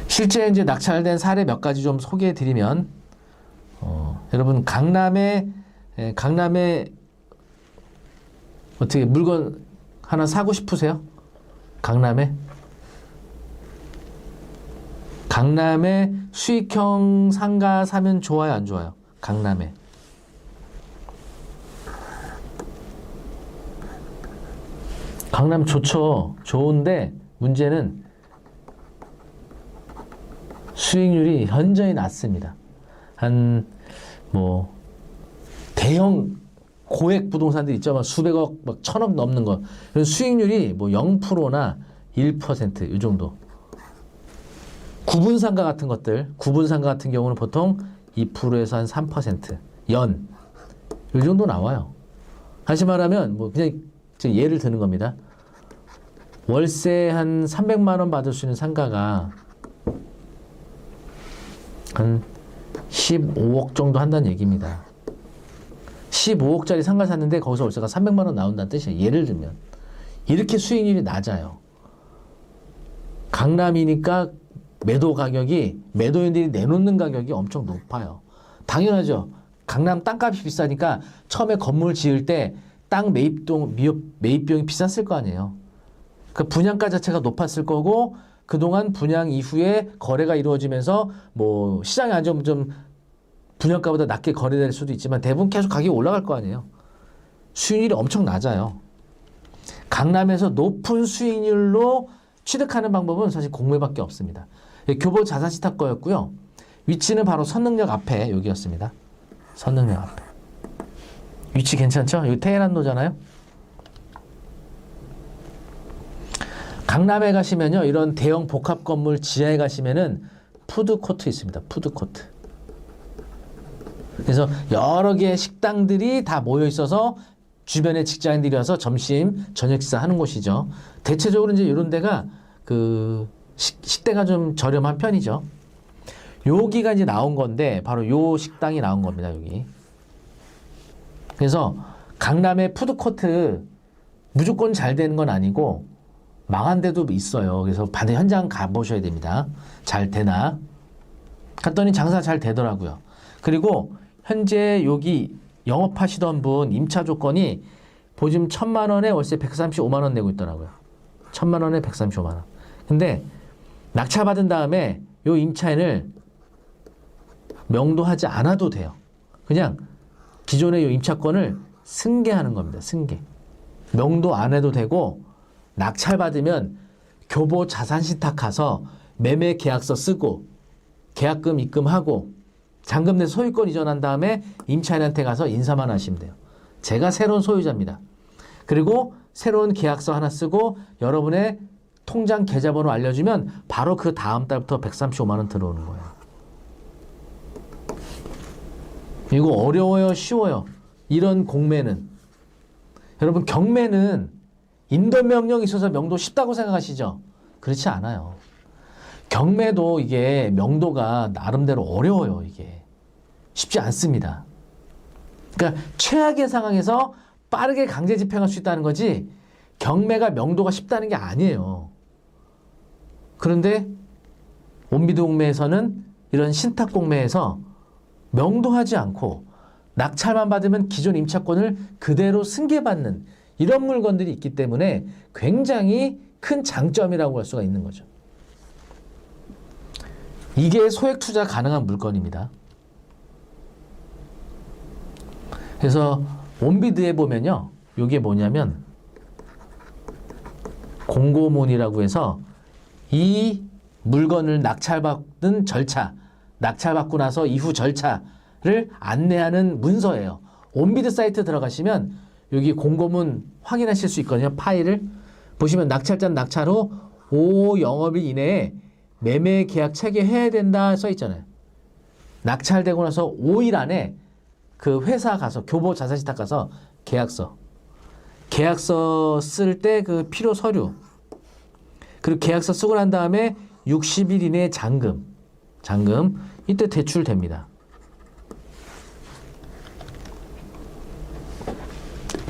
실제 이제 낙찰된 사례 몇 가지 좀 소개해 드리면, 여러분, 강남에 어떻게 물건 하나 사고 싶으세요? 강남에 수익형 상가 사면 좋아요, 안 좋아요? 강남에. 강남 좋죠. 좋은데 문제는 수익률이 현저히 낮습니다. 대형 고액 부동산들 있죠. 막 수백억, 막 천억 넘는 거. 수익률이 0%나 1% 이 정도. 구분상가 같은 경우는 보통 2%에서 한 3% 연. 이 정도 나와요. 다시 말하면 그냥 예를 드는 겁니다. 월세 한 300만 원 받을 수 있는 상가가 한 15억 정도 한다는 얘기입니다. 15억짜리 상가 샀는데 거기서 월세가 300만 원 나온다는 뜻이에요. 예를 들면. 이렇게 수익률이 낮아요. 강남이니까 매도인들이 내놓는 가격이 엄청 높아요. 당연하죠. 강남 땅값이 비싸니까 처음에 건물 지을 때 땅 매입비용이 비쌌을 거 아니에요. 그 분양가 자체가 높았을 거고 그동안 분양 이후에 거래가 이루어지면서 시장이 안 좋으면 좀 분양가보다 낮게 거래될 수도 있지만 대부분 계속 가격이 올라갈 거 아니에요. 수익률이 엄청 낮아요. 강남에서 높은 수익률로 취득하는 방법은 사실 공매밖에 없습니다. 교보 자산시탁 거였고요. 위치는 바로 선능력 앞에 여기였습니다. 선능력 앞에. 위치 괜찮죠? 여기 테헤란로잖아요. 강남에 가시면요. 이런 대형 복합 건물 지하에 가시면은 푸드코트 있습니다. 푸드코트. 그래서 여러 개의 식당들이 다 모여 있어서 주변에 직장인들이 와서 점심, 저녁 식사 하는 곳이죠. 대체적으로 이제 이런 데가 식대가 좀 저렴한 편이죠. 여기가 이제 나온 건데 바로 요 식당이 나온 겁니다. 여기. 그래서 강남의 푸드코트 무조건 잘 되는 건 아니고 망한 데도 있어요. 그래서 반드시 현장 가보셔야 됩니다. 잘 되나? 갔더니 장사 잘 되더라고요. 그리고 현재 여기 영업하시던 분 임차 조건이 보증 1,000만 원에 월세 135만 원 내고 있더라고요. 1,000만 원에 135만 원. 근데 낙찰받은 다음에 요 임차인을 명도하지 않아도 돼요. 그냥 기존의 요 임차권을 승계하는 겁니다. 승계. 명도 안 해도 되고 낙찰받으면 교보 자산신탁 가서 매매 계약서 쓰고 계약금 입금하고 잔금 내 소유권 이전한 다음에 임차인한테 가서 인사만 하시면 돼요. 제가 새로운 소유자입니다. 그리고 새로운 계약서 하나 쓰고 여러분의 통장 계좌번호 알려주면 바로 그 다음 달부터 135만 원 들어오는 거예요. 이거 어려워요? 쉬워요? 이런 공매는. 여러분 경매는 인도명령이 있어서 명도 쉽다고 생각하시죠? 그렇지 않아요. 경매도 이게 명도가 나름대로 어려워요. 이게 쉽지 않습니다. 그러니까 최악의 상황에서 빠르게 강제 집행할 수 있다는 거지 경매가 명도가 쉽다는 게 아니에요. 그런데 온비드 공매에서는 이런 신탁 공매에서 명도하지 않고 낙찰만 받으면 기존 임차권을 그대로 승계받는 이런 물건들이 있기 때문에 굉장히 큰 장점이라고 할 수가 있는 거죠. 이게 소액 투자 가능한 물건입니다. 그래서 온비드에 보면요. 이게 뭐냐면 공고문이라고 해서 이 물건을 낙찰받는 절차, 낙찰받고 나서 이후 절차를 안내하는 문서예요. 온비드 사이트 들어가시면 여기 공고문 확인하실 수 있거든요. 파일을 보시면 낙찰자는 낙찰 후 5영업일 이내에 매매 계약 체결해야 된다 써 있잖아요. 낙찰되고 나서 5일 안에 그 회사 가서 교보 자산시탁 가서 계약서 쓸 때 그 필요 서류, 그리고 계약서 쓰고 난 다음에 60일 이내에 잔금 이때 대출됩니다.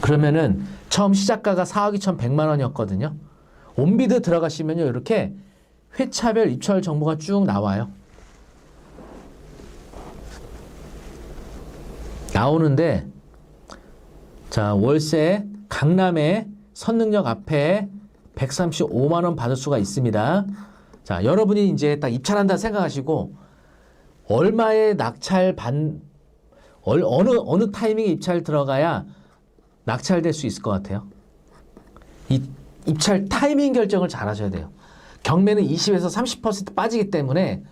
그러면은 처음 시작가가 4억 2,100만 원이었거든요. 온비드 들어가시면요, 이렇게 회차별 입찰 정보가 쭉 나와요. 나오는데, 자, 월세 강남에 선능력 앞에 135만 원 받을 수가 있습니다. 자, 여러분이 이제 딱 입찰한다 생각하시고 얼마의 낙찰 어느 타이밍에 입찰 들어가야 낙찰될 수 있을 것 같아요? 이 입찰 타이밍 결정을 잘 하셔야 돼요. 경매는 20에서 30% 빠지기 때문에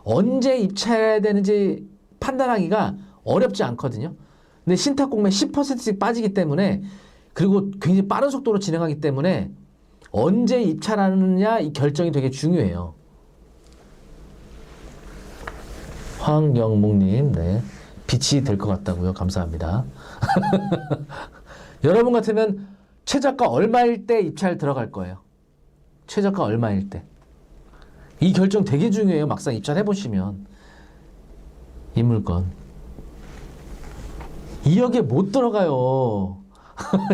언제 입찰해야 되는지 판단하기가 어렵지 않거든요. 근데 신탁공매 10%씩 빠지기 때문에, 그리고 굉장히 빠른 속도로 진행하기 때문에 언제 입찰하느냐 이 결정이 되게 중요해요. 황영묵님, 네, 빛이 될 것 같다고요. 감사합니다. 여러분 같으면 최저가 얼마일 때 입찰 들어갈 거예요? 최저가 얼마일 때? 이 결정 되게 중요해요. 막상 입찰해 보시면. 이 물건 2억에 못 들어가요.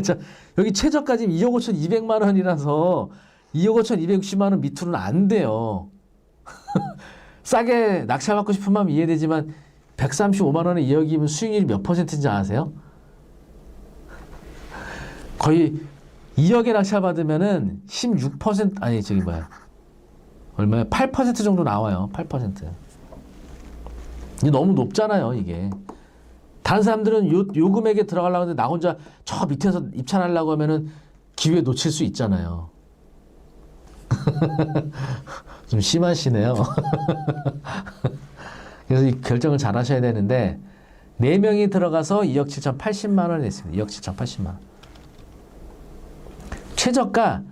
자, 여기 최저가 지금 2억 5,200만 원이라서 2억 5,260만 원 밑으로는 안 돼요. 싸게 낙찰받고 싶은 마음 이해되지만 135만 원에 2억이면 수익률이 몇 %인지 아세요? 거의 2억에 낙찰받으면은 16%, 아니 저기 뭐야, 얼마야? 8% 정도 나와요. 8%. 이게 너무 높잖아요, 이게. 다른 사람들은 요 금액에 들어가려고 하는데 나 혼자 저 밑에서 입찰하려고 하면은 기회 놓칠 수 있잖아요. 좀 심하시네요. 그래서 이 결정을 잘 하셔야 되는데, 4명이 들어가서 2억 7,080만 원이 됐습니다. 2억 7,080만 원. 최저가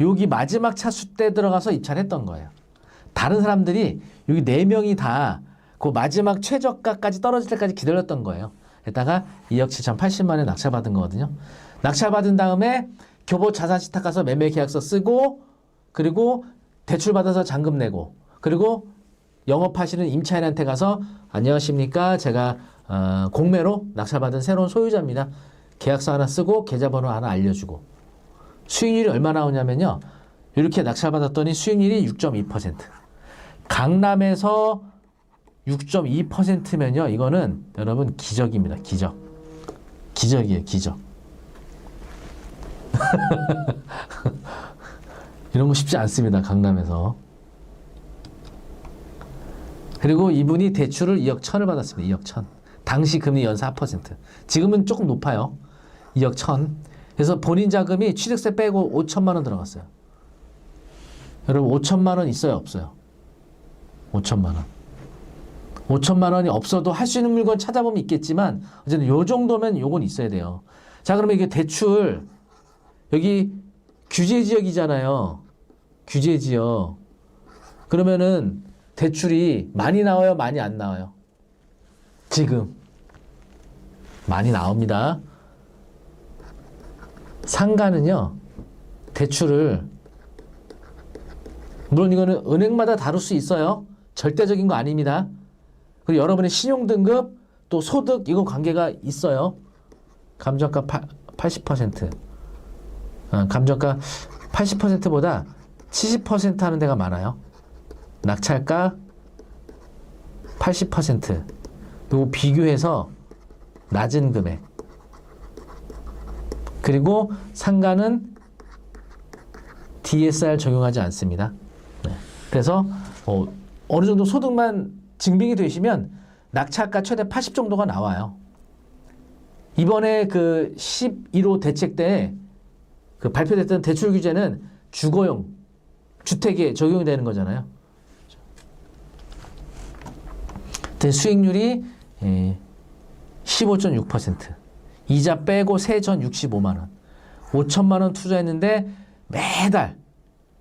여기 마지막 차수 때 들어가서 입찰했던 거예요. 다른 사람들이 여기 4명이 다 그 마지막 최저가까지 떨어질 때까지 기다렸던 거예요. 게다가 2억 7,080만 원에 낙찰받은 거거든요. 낙찰받은 다음에 교보 자산시탁 가서 매매 계약서 쓰고, 그리고 대출받아서 잔금 내고, 그리고 영업하시는 임차인한테 가서 안녕하십니까, 제가 공매로 낙찰받은 새로운 소유자입니다. 계약서 하나 쓰고 계좌번호 하나 알려주고. 수익률이 얼마 나오냐면요, 이렇게 낙찰받았더니 수익률이 6.2%. 강남에서 6.2%면요, 이거는 여러분 기적입니다. 기적. 기적이에요, 기적. 이런 거 쉽지 않습니다, 강남에서. 그리고 이분이 대출을 2억 1,000을 받았습니다. 2억 1,000. 당시 금리 연사 4%. 지금은 조금 높아요. 2억 1,000. 그래서 본인 자금이 취득세 빼고 5천만 원 들어갔어요. 여러분 5천만 원 있어요, 없어요? 5천만 원. 5천만 원이 없어도 할 수 있는 물건 찾아보면 있겠지만 어쨌든 요 정도면 요건 있어야 돼요. 자, 그러면 이게 대출, 여기 규제지역이잖아요. 규제지역. 그러면은 대출이 많이 나와요, 많이 안 나와요? 지금 많이 나옵니다. 상가는요, 대출을, 물론 이거는 은행마다 다룰 수 있어요. 절대적인 거 아닙니다. 그리고 여러분의 신용등급, 또 소득, 이거 관계가 있어요. 감정가 80%. 감정가 80%보다 70% 하는 데가 많아요. 낙찰가 80%. 요거 비교해서 낮은 금액. 그리고 상가는 DSR 적용하지 않습니다. 네. 그래서 어느 정도 소득만 증빙이 되시면 낙찰가 최대 80 정도가 나와요. 이번에 그 11호 대책 때 그 발표됐던 대출 규제는 주거용 주택에 적용이 되는 거잖아요. 수익률이 15.6%. 이자 빼고 세전 65만 원. 5천만 원 투자했는데 매달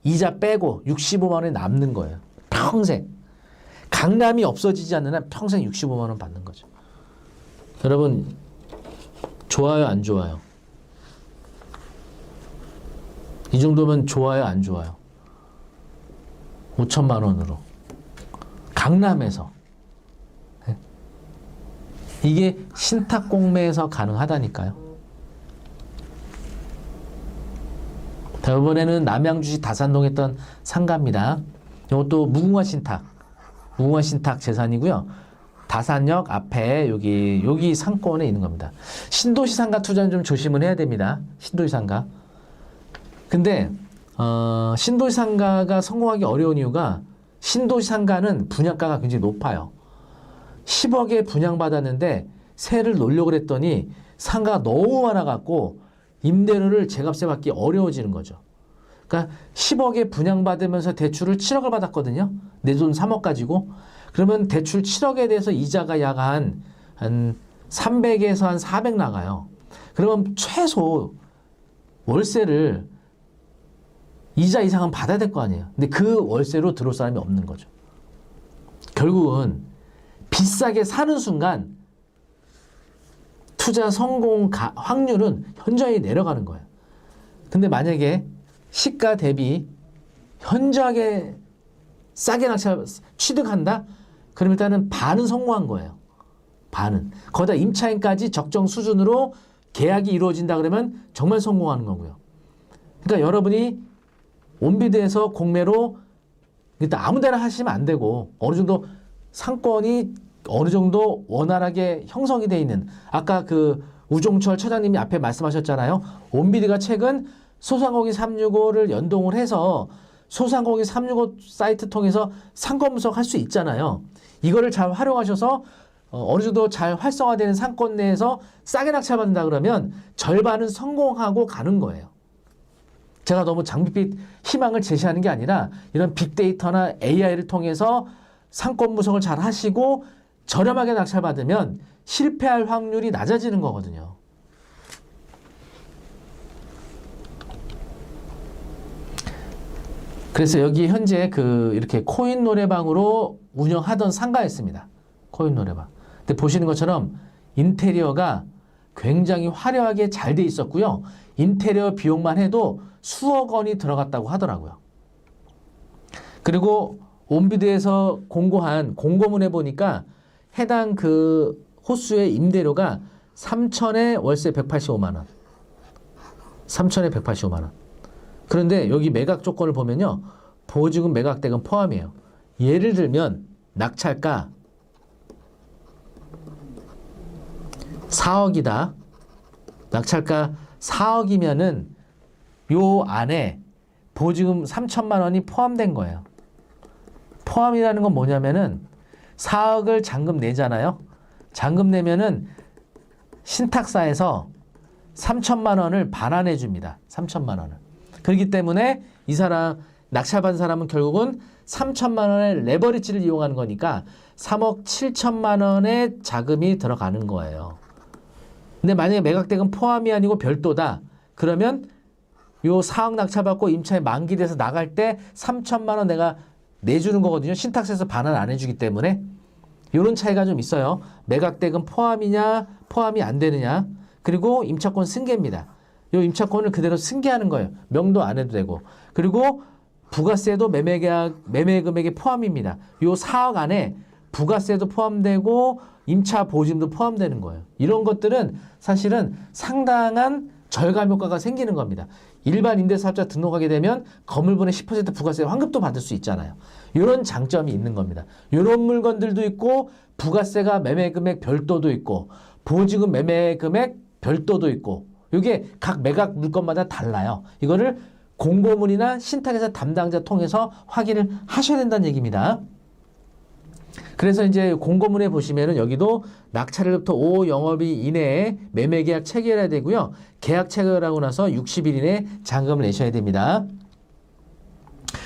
이자 빼고 65만 원이 남는 거예요. 평생. 강남이 없어지지 않는 한 평생 65만 원 받는 거죠. 여러분 좋아요, 안 좋아요? 이 정도면 좋아요, 안 좋아요? 5천만 원으로 강남에서. 이게 신탁공매에서 가능하다니까요. 자, 이번에는 남양주시 다산동에 있던 상가입니다. 이것도 무궁화 신탁 재산이고요. 다산역 앞에 여기 상권에 있는 겁니다. 신도시 상가 투자는 좀 조심을 해야 됩니다. 신도시 상가. 근데 신도시 상가가 성공하기 어려운 이유가 신도시 상가는 분양가가 굉장히 높아요. 10억에 분양받았는데 세를 놓으려고 그랬더니 상가가 너무 많아갖고 임대료를 제값에 받기 어려워지는 거죠. 그러니까 10억에 분양받으면서 대출을 7억을 받았거든요. 내 돈 3억 가지고. 그러면 대출 7억에 대해서 이자가 약 한 300에서 한 400 나가요. 그러면 최소 월세를 이자 이상은 받아야 될 거 아니에요. 근데 그 월세로 들어올 사람이 없는 거죠. 결국은 비싸게 사는 순간 투자 성공 확률은 현저히 내려가는 거예요. 근데 만약에 시가 대비 현저하게 싸게 취득한다? 그럼 일단은 반은 성공한 거예요. 반은. 거기다 임차인까지 적정 수준으로 계약이 이루어진다 그러면 정말 성공하는 거고요. 그러니까 여러분이 온비드에서 공매로 일단 아무 데나 하시면 안 되고 어느 정도 상권이 어느 정도 원활하게 형성이 돼 있는, 아까 그 우종철 처장님이 앞에 말씀하셨잖아요. 온비드가 최근 소상공인 365를 연동을 해서 소상공인 365 사이트 통해서 상권 분석할 수 있잖아요. 이거를 잘 활용하셔서 어느 정도 잘 활성화되는 상권 내에서 싸게 낙찰받는다 그러면 절반은 성공하고 가는 거예요. 제가 너무 장밋빛 희망을 제시하는 게 아니라 이런 빅데이터나 AI를 통해서 상권 분석을 잘 하시고 저렴하게 낙찰받으면 실패할 확률이 낮아지는 거거든요. 그래서 여기 현재 이렇게 코인 노래방으로 운영하던 상가였습니다. 코인 노래방. 근데 보시는 것처럼 인테리어가 굉장히 화려하게 잘 돼 있었고요. 인테리어 비용만 해도 수억 원이 들어갔다고 하더라고요. 그리고 온비드에서 공고한 공고문에 보니까 해당 그 호수의 임대료가 3천에 월세 185만 원. 3천에 185만 원. 그런데 여기 매각 조건을 보면요. 보증금 매각대금 포함이에요. 예를 들면 낙찰가 4억이다. 낙찰가 4억이면은 요 안에 보증금 3천만 원이 포함된 거예요. 포함이라는 건 뭐냐면은 4억을 잔금 내잖아요. 잔금 내면은 신탁사에서 3천만 원을 반환해 줍니다. 3천만 원을. 그렇기 때문에 이 사람, 낙찰받은 사람은 결국은 3천만 원의 레버리지를 이용하는 거니까 3억 7천만 원의 자금이 들어가는 거예요. 근데 만약에 매각대금 포함이 아니고 별도다. 그러면 요 4억 낙찰받고 임차에 만기돼서 나갈 때 3천만 원 내가 내주는 거거든요. 신탁사에서 반환 안 해주기 때문에. 이런 차이가 좀 있어요. 매각대금 포함이냐, 포함이 안 되느냐. 그리고 임차권 승계입니다. 이 임차권을 그대로 승계하는 거예요. 명도 안 해도 되고. 그리고 부가세도 매매 금액에 포함입니다. 이 4억 안에 부가세도 포함되고 임차 보증도 포함되는 거예요. 이런 것들은 사실은 상당한 절감 효과가 생기는 겁니다. 일반 임대사업자 등록하게 되면 건물분의 10% 부가세 환급도 받을 수 있잖아요. 이런 장점이 있는 겁니다. 이런 물건들도 있고 부가세가 매매금액 별도도 있고 보증금 매매금액 별도도 있고 이게 각 매각 물건마다 달라요. 이거를 공고문이나 신탁회사 담당자 통해서 확인을 하셔야 된다는 얘기입니다. 그래서 이제 공고문에 보시면은 여기도 낙찰일부터 5 영업일 이내에 매매계약 체결해야 되고요. 계약 체결하고 나서 60일 이내에 잔금을 내셔야 됩니다.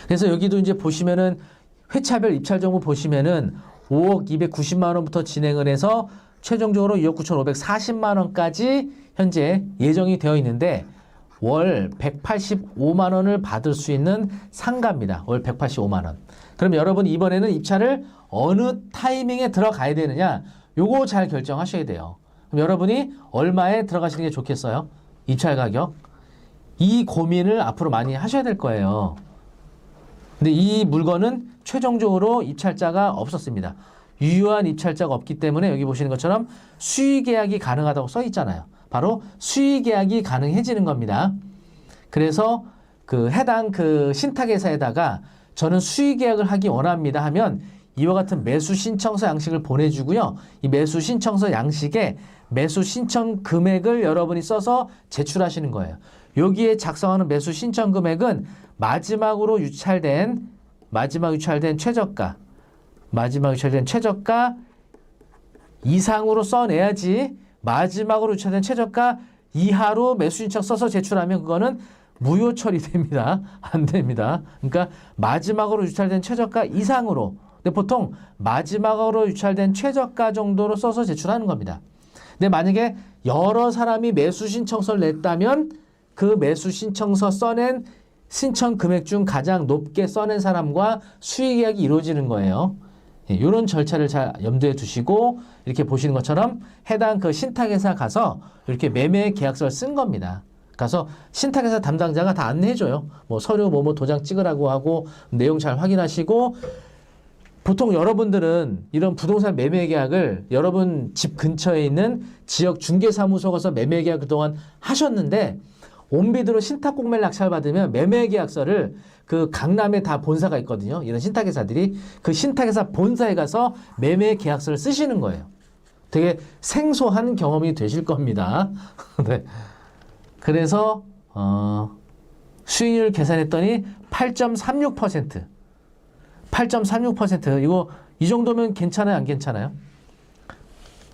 그래서 여기도 이제 보시면은 회차별 입찰 정보 보시면은 5억 290만 원부터 진행을 해서 최종적으로 2억 9,540만 원까지 현재 예정이 되어 있는데 월 185만 원을 받을 수 있는 상가입니다. 월 185만 원. 그럼 여러분 이번에는 입찰을 어느 타이밍에 들어가야 되느냐? 요거 잘 결정하셔야 돼요. 그럼 여러분이 얼마에 들어가시는 게 좋겠어요? 입찰 가격. 이 고민을 앞으로 많이 하셔야 될 거예요. 근데 이 물건은 최종적으로 입찰자가 없었습니다. 유효한 입찰자가 없기 때문에 여기 보시는 것처럼 수의계약이 가능하다고 써 있잖아요. 바로 수의계약이 가능해지는 겁니다. 그래서 그 해당 그 신탁회사에다가 저는 수의계약을 하기 원합니다 하면 이와 같은 매수 신청서 양식을 보내주고요. 이 매수 신청서 양식에 매수 신청 금액을 여러분이 써서 제출하시는 거예요. 여기에 작성하는 매수 신청 금액은 마지막 유찰된 최저가 이상으로 써내야지 마지막으로 유찰된 최저가 이하로 매수 신청 써서 제출하면 그거는 무효 처리됩니다. 안 됩니다. 그러니까 마지막으로 유찰된 최저가 이상으로, 근데 보통 마지막으로 유찰된 최저가 정도로 써서 제출하는 겁니다. 근데 만약에 여러 사람이 매수 신청서를 냈다면 그 매수 신청서 써낸 신청 금액 중 가장 높게 써낸 사람과 수의계약이 이루어지는 거예요. 이런 절차를 잘 염두에 두시고 이렇게 보시는 것처럼 해당 그 신탁회사 가서 이렇게 매매 계약서를 쓴 겁니다. 가서 신탁회사 담당자가 다 안내해줘요. 뭐 서류 뭐뭐 도장 찍으라고 하고 내용 잘 확인하시고, 보통 여러분들은 이런 부동산 매매 계약을 여러분 집 근처에 있는 지역 중개사무소 가서 매매 계약 그동안 하셨는데 온비드로 신탁 공매를 낙찰받으면 매매 계약서를 그 강남에 다 본사가 있거든요. 이런 신탁회사들이 그 신탁회사 본사에 가서 매매 계약서를 쓰시는 거예요. 되게 생소한 경험이 되실 겁니다. 네. 그래서 수익률 계산했더니 8.36%. 8.36% 이거 이 정도면 괜찮아요, 안 괜찮아요?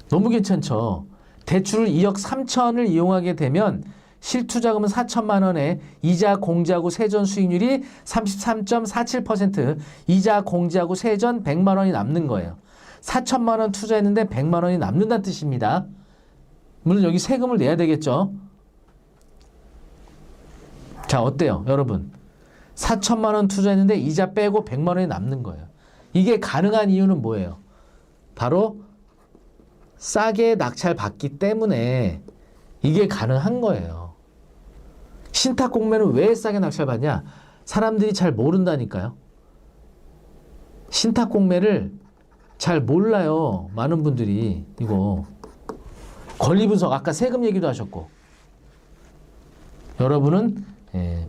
너무 괜찮죠. 대출 2억 3천을 이용하게 되면 실투자금은 4천만 원에 이자 공제하고 세전 수익률이 33.47%, 이자 공제하고 세전 100만 원이 남는 거예요. 4천만 원 투자했는데 100만 원이 남는다는 뜻입니다. 물론 여기 세금을 내야 되겠죠. 자, 어때요, 여러분? 4천만 원 투자했는데 이자 빼고 100만 원이 남는 거예요. 이게 가능한 이유는 뭐예요? 바로 싸게 낙찰 받기 때문에 이게 가능한 거예요. 신탁 공매는 왜 싸게 낙찰 받냐? 사람들이 잘 모른다니까요. 신탁 공매를 잘 몰라요. 많은 분들이. 이거 권리 분석, 아까 세금 얘기도 하셨고, 여러분은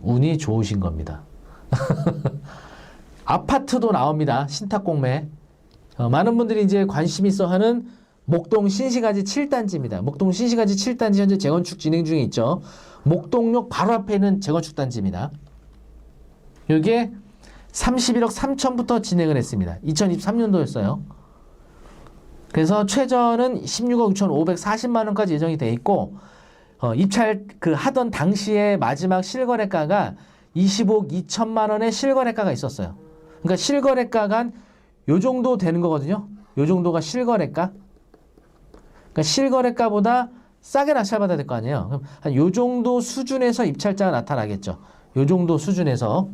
운이 좋으신 겁니다. 아파트도 나옵니다. 신탁 공매. 많은 분들이 이제 관심 있어 하는 목동 신시가지 7단지입니다. 목동 신시가지 7단지 현재 재건축 진행 중에 있죠. 목동역 바로 앞에 있는 재건축 단지입니다. 이게 31억 3천부터 진행을 했습니다. 2023년도였어요. 그래서 최저는 16억 6,540만 원까지 예정이 돼 있고, 입찰 그 하던 당시에 마지막 실거래가가 25억 2천만 원의 실거래가가 있었어요. 그러니까 실거래가가 한 요 정도 되는 거거든요. 요 정도가 실거래가. 그러니까 실거래가보다 싸게 낙찰받아야 될 거 아니에요. 그럼 한 요 정도 수준에서 입찰자가 나타나겠죠. 요 정도 수준에서.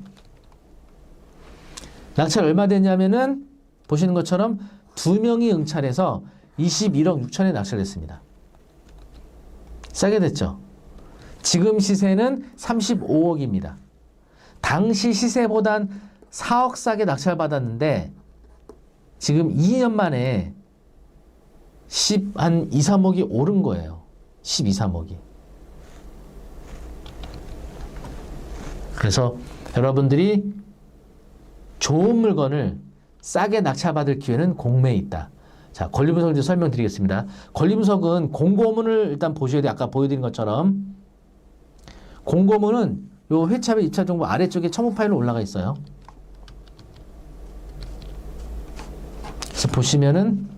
낙찰 얼마 됐냐면은 보시는 것처럼 2명이 응찰해서 21억 6천에 낙찰됐습니다. 싸게 됐죠. 지금 시세는 35억입니다. 당시 시세보단 4억 싸게 낙찰받았는데 지금 2년 만에 한 2, 3억이 오른 거예요. 12, 3억이. 그래서 여러분들이 좋은 물건을 싸게 낙찰받을 기회는 공매에 있다. 자, 권리분석을 이제 설명드리겠습니다. 권리분석은 공고문을 일단 보셔야 돼요. 아까 보여드린 것처럼. 공고문은 요 회차별 입찰 정보 아래쪽에 첨부 파일로 올라가 있어요. 그래서 보시면은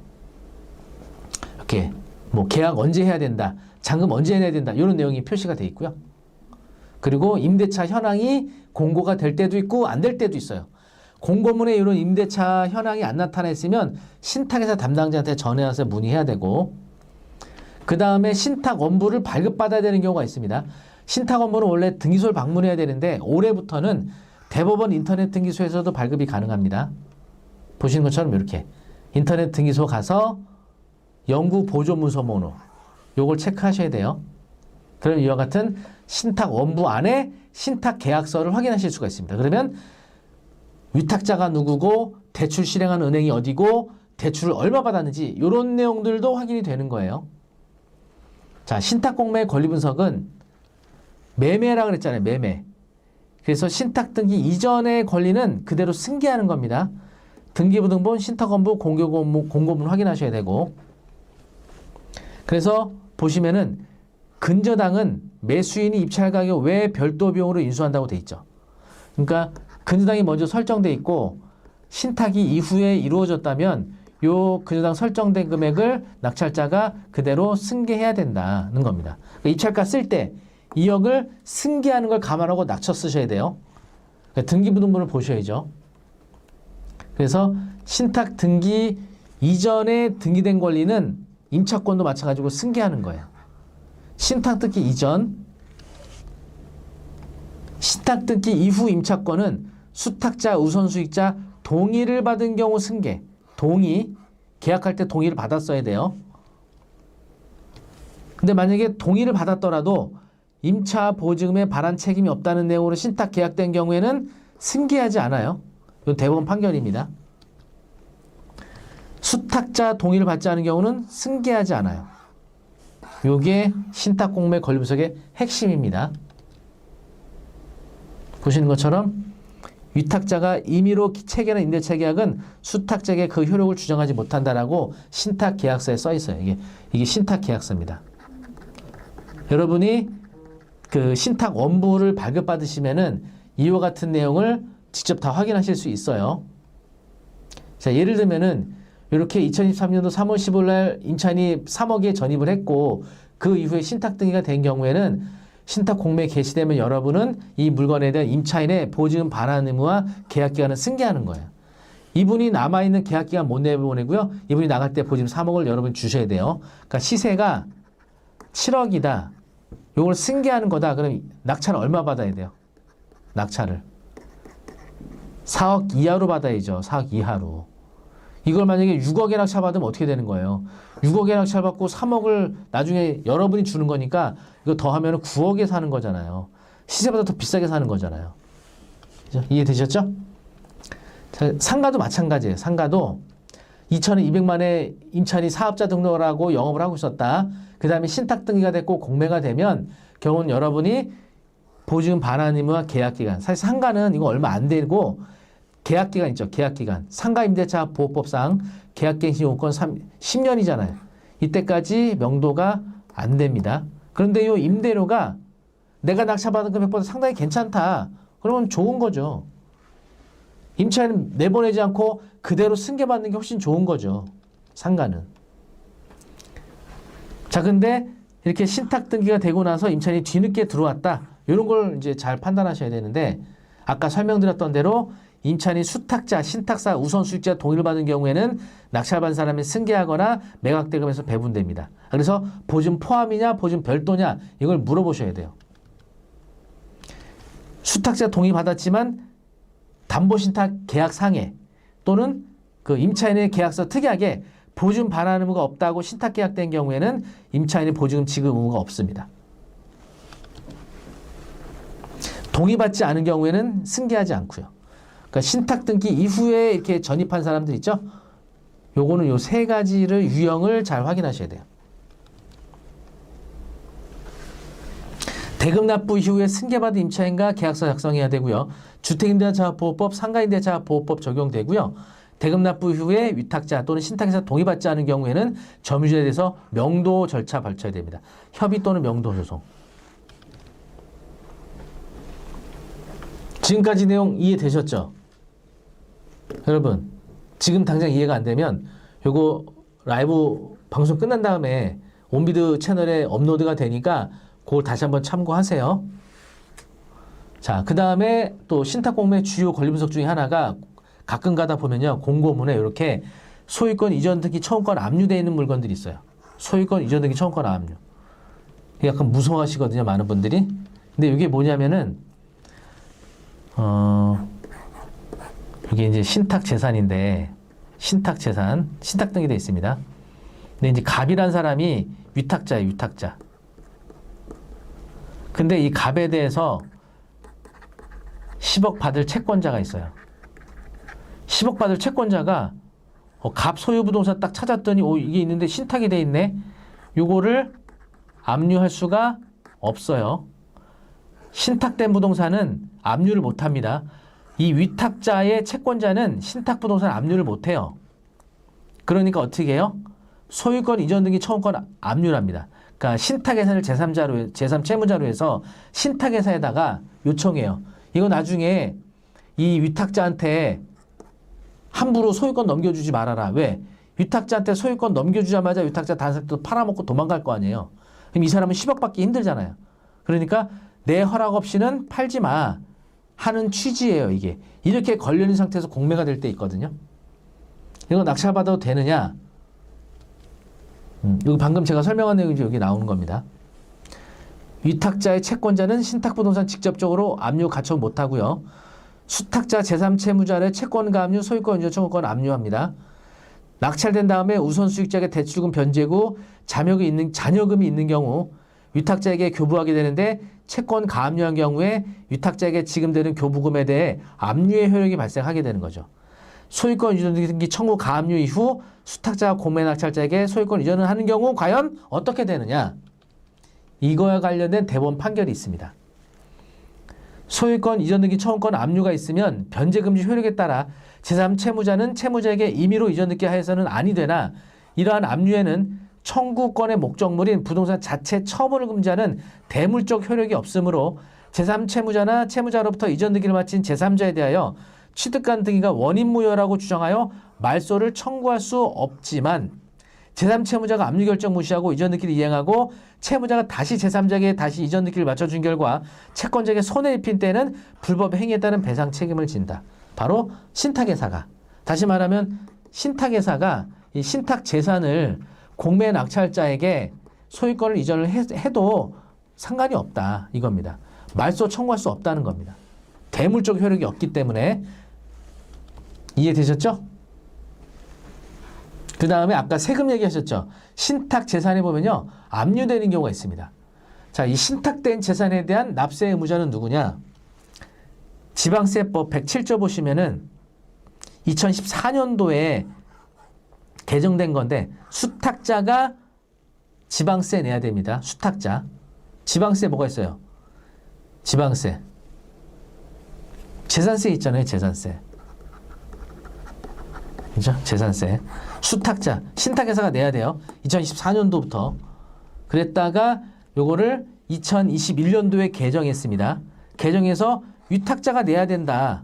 이렇게 뭐 계약 언제 해야 된다, 잔금 언제 내야 된다, 이런 내용이 표시가 되어 있고요. 그리고 임대차 현황이 공고가 될 때도 있고 안 될 때도 있어요. 공고문에 이런 임대차 현황이 안 나타나 있으면 신탁회사 담당자한테 전해와서 문의해야 되고, 그 다음에 신탁 원부를 발급받아야 되는 경우가 있습니다. 신탁 원부는 원래 등기소를 방문해야 되는데 올해부터는 대법원 인터넷 등기소에서도 발급이 가능합니다. 보시는 것처럼 이렇게 인터넷 등기소 가서 영구 보조 문서 번호 요걸 체크하셔야 돼요. 그럼 이와 같은 신탁 원부 안에 신탁 계약서를 확인하실 수가 있습니다. 그러면 위탁자가 누구고 대출 실행한 은행이 어디고 대출을 얼마 받았는지 이런 내용들도 확인이 되는 거예요. 자, 신탁공매의 권리분석은 매매라 그랬잖아요. 매매. 그래서 신탁 등기 이전의 권리는 그대로 승계하는 겁니다. 등기부등본, 신탁원부, 공고문 확인하셔야 되고. 그래서 보시면은 근저당은 매수인이 입찰 가격 외 별도 비용으로 인수한다고 돼 있죠. 그러니까 근저당이 먼저 설정돼 있고 신탁이 이후에 이루어졌다면 요 근저당 설정된 금액을 낙찰자가 그대로 승계해야 된다는 겁니다. 그러니까 입찰가 쓸 때 2억을 승계하는 걸 감안하고 낙찰 쓰셔야 돼요. 그러니까 등기부등본을 보셔야죠. 그래서 신탁 등기 이전에 등기된 권리는 임차권도 마찬가지로 승계하는 거예요. 신탁 등기 이전, 신탁 등기 이후 임차권은 수탁자, 우선수익자 동의를 받은 경우 승계. 동의, 계약할 때 동의를 받았어야 돼요. 근데 만약에 동의를 받았더라도 임차 보증금에 반환 책임이 없다는 내용으로 신탁 계약된 경우에는 승계하지 않아요. 이건 대법원 판결입니다. 수탁자 동의를 받지 않은 경우는 승계하지 않아요. 이게 신탁공매 권리분석의 핵심입니다. 보시는 것처럼 위탁자가 임의로 체결한 임대차 계약은 수탁자에게 그 효력을 주장하지 못한다라고 신탁 계약서에 써 있어요. 이게 신탁 계약서입니다. 여러분이 그 신탁 원부를 발급받으시면은 이와 같은 내용을 직접 다 확인하실 수 있어요. 자, 예를 들면은 이렇게 2023년도 3월 15일 날 임차인이 3억에 전입을 했고 그 이후에 신탁 등기가 된 경우에는 신탁 공매에 게시되면 여러분은 이 물건에 대한 임차인의 보증금 반환 의무와 계약기간을 승계하는 거예요. 이분이 남아있는 계약기간 못 내보내고요. 이분이 나갈 때 보증금 3억을 여러분이 주셔야 돼요. 그러니까 시세가 7억이다. 요걸 승계하는 거다. 그럼 낙찰을 얼마 받아야 돼요? 낙찰을 4억 이하로 받아야죠. 4억 이하로. 이걸 만약에 6억에 낙찰 받으면 어떻게 되는 거예요? 6억에 낙찰 받고 3억을 나중에 여러분이 주는 거니까 이거 더하면 9억에 사는 거잖아요. 시세보다 더 비싸게 사는 거잖아요. 그죠? 이해되셨죠? 자, 상가도 마찬가지예요. 상가도 2,200만에 임차인이 사업자 등록을 하고 영업을 하고 있었다. 그 다음에 신탁 등기가 됐고 공매가 되면 경우는 여러분이 보증금 반환 의무와 계약기간. 사실 상가는 이거 얼마 안 되고 계약기간 있죠. 계약기간. 상가임대차 보호법상 계약갱신 요건 10년이잖아요. 이때까지 명도가 안 됩니다. 그런데 이 임대료가 내가 낙찰받은 금액보다 상당히 괜찮다. 그러면 좋은 거죠. 임차인은 내보내지 않고 그대로 승계받는 게 훨씬 좋은 거죠. 상가는. 자, 근데 이렇게 신탁 등기가 되고 나서 임차인이 뒤늦게 들어왔다. 이런 걸 이제 잘 판단하셔야 되는데 아까 설명드렸던 대로 임차인이 수탁자, 신탁사, 우선수익자 동의를 받은 경우에는 낙찰받은 사람이 승계하거나 매각대금에서 배분됩니다. 그래서 보증 포함이냐, 보증 별도냐 이걸 물어보셔야 돼요. 수탁자 동의 받았지만 담보신탁 계약 상해 또는 그 임차인의 계약서 특이하게 보증 반환 의무가 없다고 신탁 계약된 경우에는 임차인의 보증금 지급 의무가 없습니다. 동의받지 않은 경우에는 승계하지 않고요. 그러니까 신탁 등기 이후에 이렇게 전입한 사람들 있죠? 요거는 요 세 가지를 유형을 잘 확인하셔야 돼요. 대금 납부 이후에 승계받은 임차인과 계약서 작성해야 되고요. 주택임대차보호법, 상가임대차보호법 적용되고요. 대금 납부 이후에 위탁자 또는 신탁에서 동의받지 않은 경우에는 점유주에 대해서 명도 절차 밟혀야 됩니다. 협의 또는 명도 소송. 지금까지 내용 이해되셨죠? 여러분, 지금 당장 이해가 안 되면 요거 라이브 방송 끝난 다음에 온비드 채널에 업로드가 되니까 그걸 다시 한번 참고하세요. 자, 그 다음에 또 신탁공매 주요 권리분석 중에 하나가 가끔 가다 보면요. 공고문에 이렇게 소유권 이전 등기 처분권 압류되어 있는 물건들이 있어요. 소유권 이전 등기 청구권 압류. 약간 무서워하시거든요, 많은 분들이. 근데 이게 뭐냐면은 이게 이제 신탁 재산인데 신탁 재산, 신탁 등기돼 있습니다. 근데 이제 갑이란 사람이 위탁자예요, 위탁자. 근데 이 갑에 대해서 10억 받을 채권자가 있어요. 10억 받을 채권자가 갑 소유 부동산 딱 찾았더니 이게 있는데 신탁이 돼 있네. 요거를 압류할 수가 없어요. 신탁된 부동산은 압류를 못 합니다. 이 위탁자의 채권자는 신탁 부동산 압류를 못 해요. 그러니까 어떻게 해요? 소유권 이전 등기 청구권 압류를 합니다. 그러니까 신탁예산을 제3채무자로 해서 신탁예사에다가 요청해요. 이거 나중에 이 위탁자한테 함부로 소유권 넘겨주지 말아라. 왜? 위탁자한테 소유권 넘겨주자마자 위탁자 다른 사람도 팔아먹고 도망갈 거 아니에요. 그럼 이 사람은 10억 받기 힘들잖아요. 그러니까 내 허락 없이는 팔지 마 하는 취지예요, 이게. 이렇게 걸려있는 상태에서 공매가 될 때 있거든요. 이거 낙찰받아도 되느냐? 여기 방금 제가 설명한 내용이 여기 나오는 겁니다. 위탁자의 채권자는 신탁부동산 직접적으로 압류 가처분 못하고요. 수탁자 제3채무자의 채권가 압류, 소유권 인정 청구권 압류합니다. 낙찰된 다음에 우선수익자에게 대출금 변제고 잔여금이 있는 경우 위탁자에게 교부하게 되는데 채권 가압류한 경우에 위탁자에게 지급되는 교부금에 대해 압류의 효력이 발생하게 되는 거죠. 소유권 이전 등기 청구 가압류 이후 수탁자가 공매 낙찰자에게 소유권 이전을 하는 경우 과연 어떻게 되느냐? 이거와 관련된 대법원 판결이 있습니다. 소유권 이전 등기 청구권 압류가 있으면 변제금지 효력에 따라 제3채무자는 채무자에게 임의로 이전 등기 하여서는 아니 되나 이러한 압류에는 청구권의 목적물인 부동산 자체 처분을 금지하는 대물적 효력이 없으므로 제3채무자나 채무자로부터 이전 등기를 마친 제3자에 대하여 취득한 등기가 원인무효라고 주장하여 말소를 청구할 수 없지만 제3채무자가 압류 결정 무시하고 이전 등기를 이행하고 채무자가 다시 제3자에게 다시 이전 등기를 맞춰준 결과 채권자에게 손해 입힌 때는 불법 행위에 따른 배상 책임을 진다. 바로 신탁예사가. 다시 말하면 신탁예사가 이 신탁 재산을 공매 낙찰자에게 소유권을 이전을 해도 상관이 없다. 이겁니다. 말소 청구할 수 없다는 겁니다. 대물적 효력이 없기 때문에. 이해되셨죠? 그 다음에 아까 세금 얘기하셨죠? 신탁 재산에 보면요, 압류되는 경우가 있습니다. 자, 이 신탁된 재산에 대한 납세 의무자는 누구냐? 지방세법 107조 보시면은 2014년도에 개정된 건데 수탁자가 지방세 내야 됩니다. 수탁자. 지방세 뭐가 있어요? 지방세. 재산세 있잖아요. 재산세. 그죠? 재산세. 수탁자. 신탁회사가 내야 돼요. 2024년도부터. 그랬다가 요거를 2021년도에 개정했습니다. 개정해서 위탁자가 내야 된다.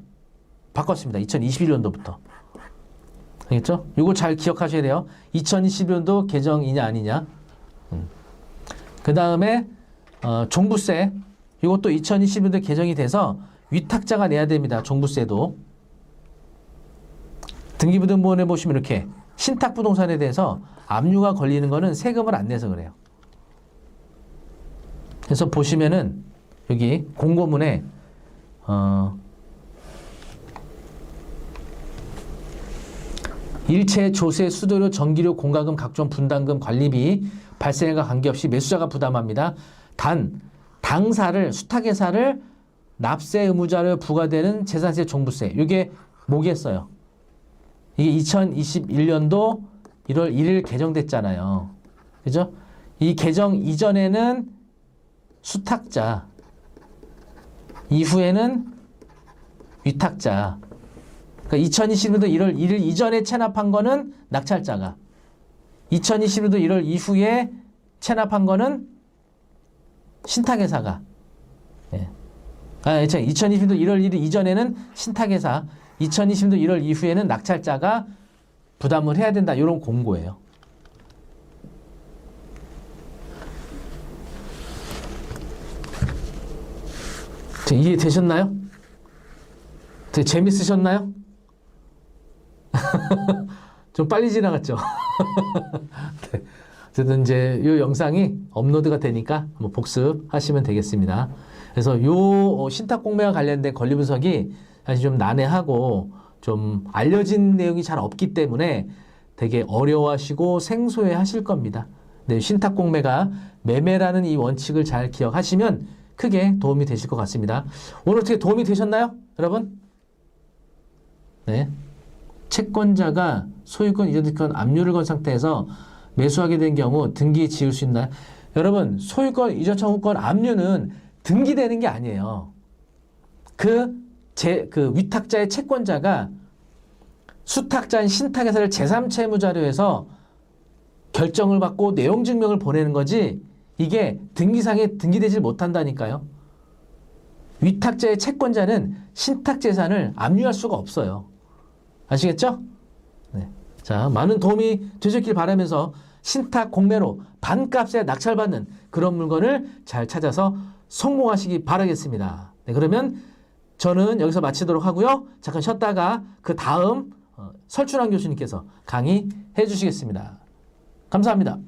바꿨습니다. 2021년도부터. 알겠죠? 이거 잘 기억하셔야 돼요. 2021년도 개정이냐 아니냐. 그 다음에 종부세. 이것도 2021년도 개정이 돼서 위탁자가 내야 됩니다. 종부세도. 등기부등본에 보시면 이렇게 신탁부동산에 대해서 압류가 걸리는 거는 세금을 안 내서 그래요. 그래서 보시면은 여기 공고문에 일체 조세, 수도료, 전기료, 공과금, 각종 분담금, 관리비 발생과 관계없이 매수자가 부담합니다. 단 당사를 수탁회사를 납세 의무자를 부과되는 재산세 종부세. 이게 뭐겠어요? 이게 2021년도 1월 1일 개정됐잖아요. 그죠? 이 개정 이전에는 수탁자, 이후에는 위탁자. 그러니까 2021년도 1월 1일 이전에 체납한 거는 낙찰자가, 2021년도 1월 이후에 체납한 거는 신탁회사가. 예. 2020년도 1월 1일 이전에는 신탁회사, 2020년도 1월 이후에는 낙찰자가 부담을 해야 된다. 이런 공고예요. 이해되셨나요? 되게 재밌으셨나요? 좀 빨리 지나갔죠? 네. 어쨌든 이제 이 영상이 업로드가 되니까 한번 복습하시면 되겠습니다. 그래서 요 신탁 공매와 관련된 권리 분석이 사실 좀 난해하고 좀 알려진 내용이 잘 없기 때문에 되게 어려워하시고 생소해 하실 겁니다. 네, 신탁 공매가 매매라는 이 원칙을 잘 기억하시면 크게 도움이 되실 것 같습니다. 오늘 어떻게 도움이 되셨나요, 여러분? 네. 채권자가 소유권 이전 특권 압류를 건 상태에서 매수하게 된 경우 등기 지을 수 있나요? 여러분, 소유권 이전 청구권 압류는 등기되는 게 아니에요. 그 위탁자의 채권자가 수탁자인 신탁회사를 제3채무자료에서 결정을 받고 내용 증명을 보내는 거지 이게 등기상에 등기되지 못한다니까요. 위탁자의 채권자는 신탁재산을 압류할 수가 없어요. 아시겠죠? 네. 자, 많은 도움이 되셨길 바라면서 신탁 공매로 반값에 낙찰받는 그런 물건을 잘 찾아서 성공하시기 바라겠습니다. 네, 그러면 저는 여기서 마치도록 하고요. 잠깐 쉬었다가 그 다음 설춘환 교수님께서 강의해 주시겠습니다. 감사합니다.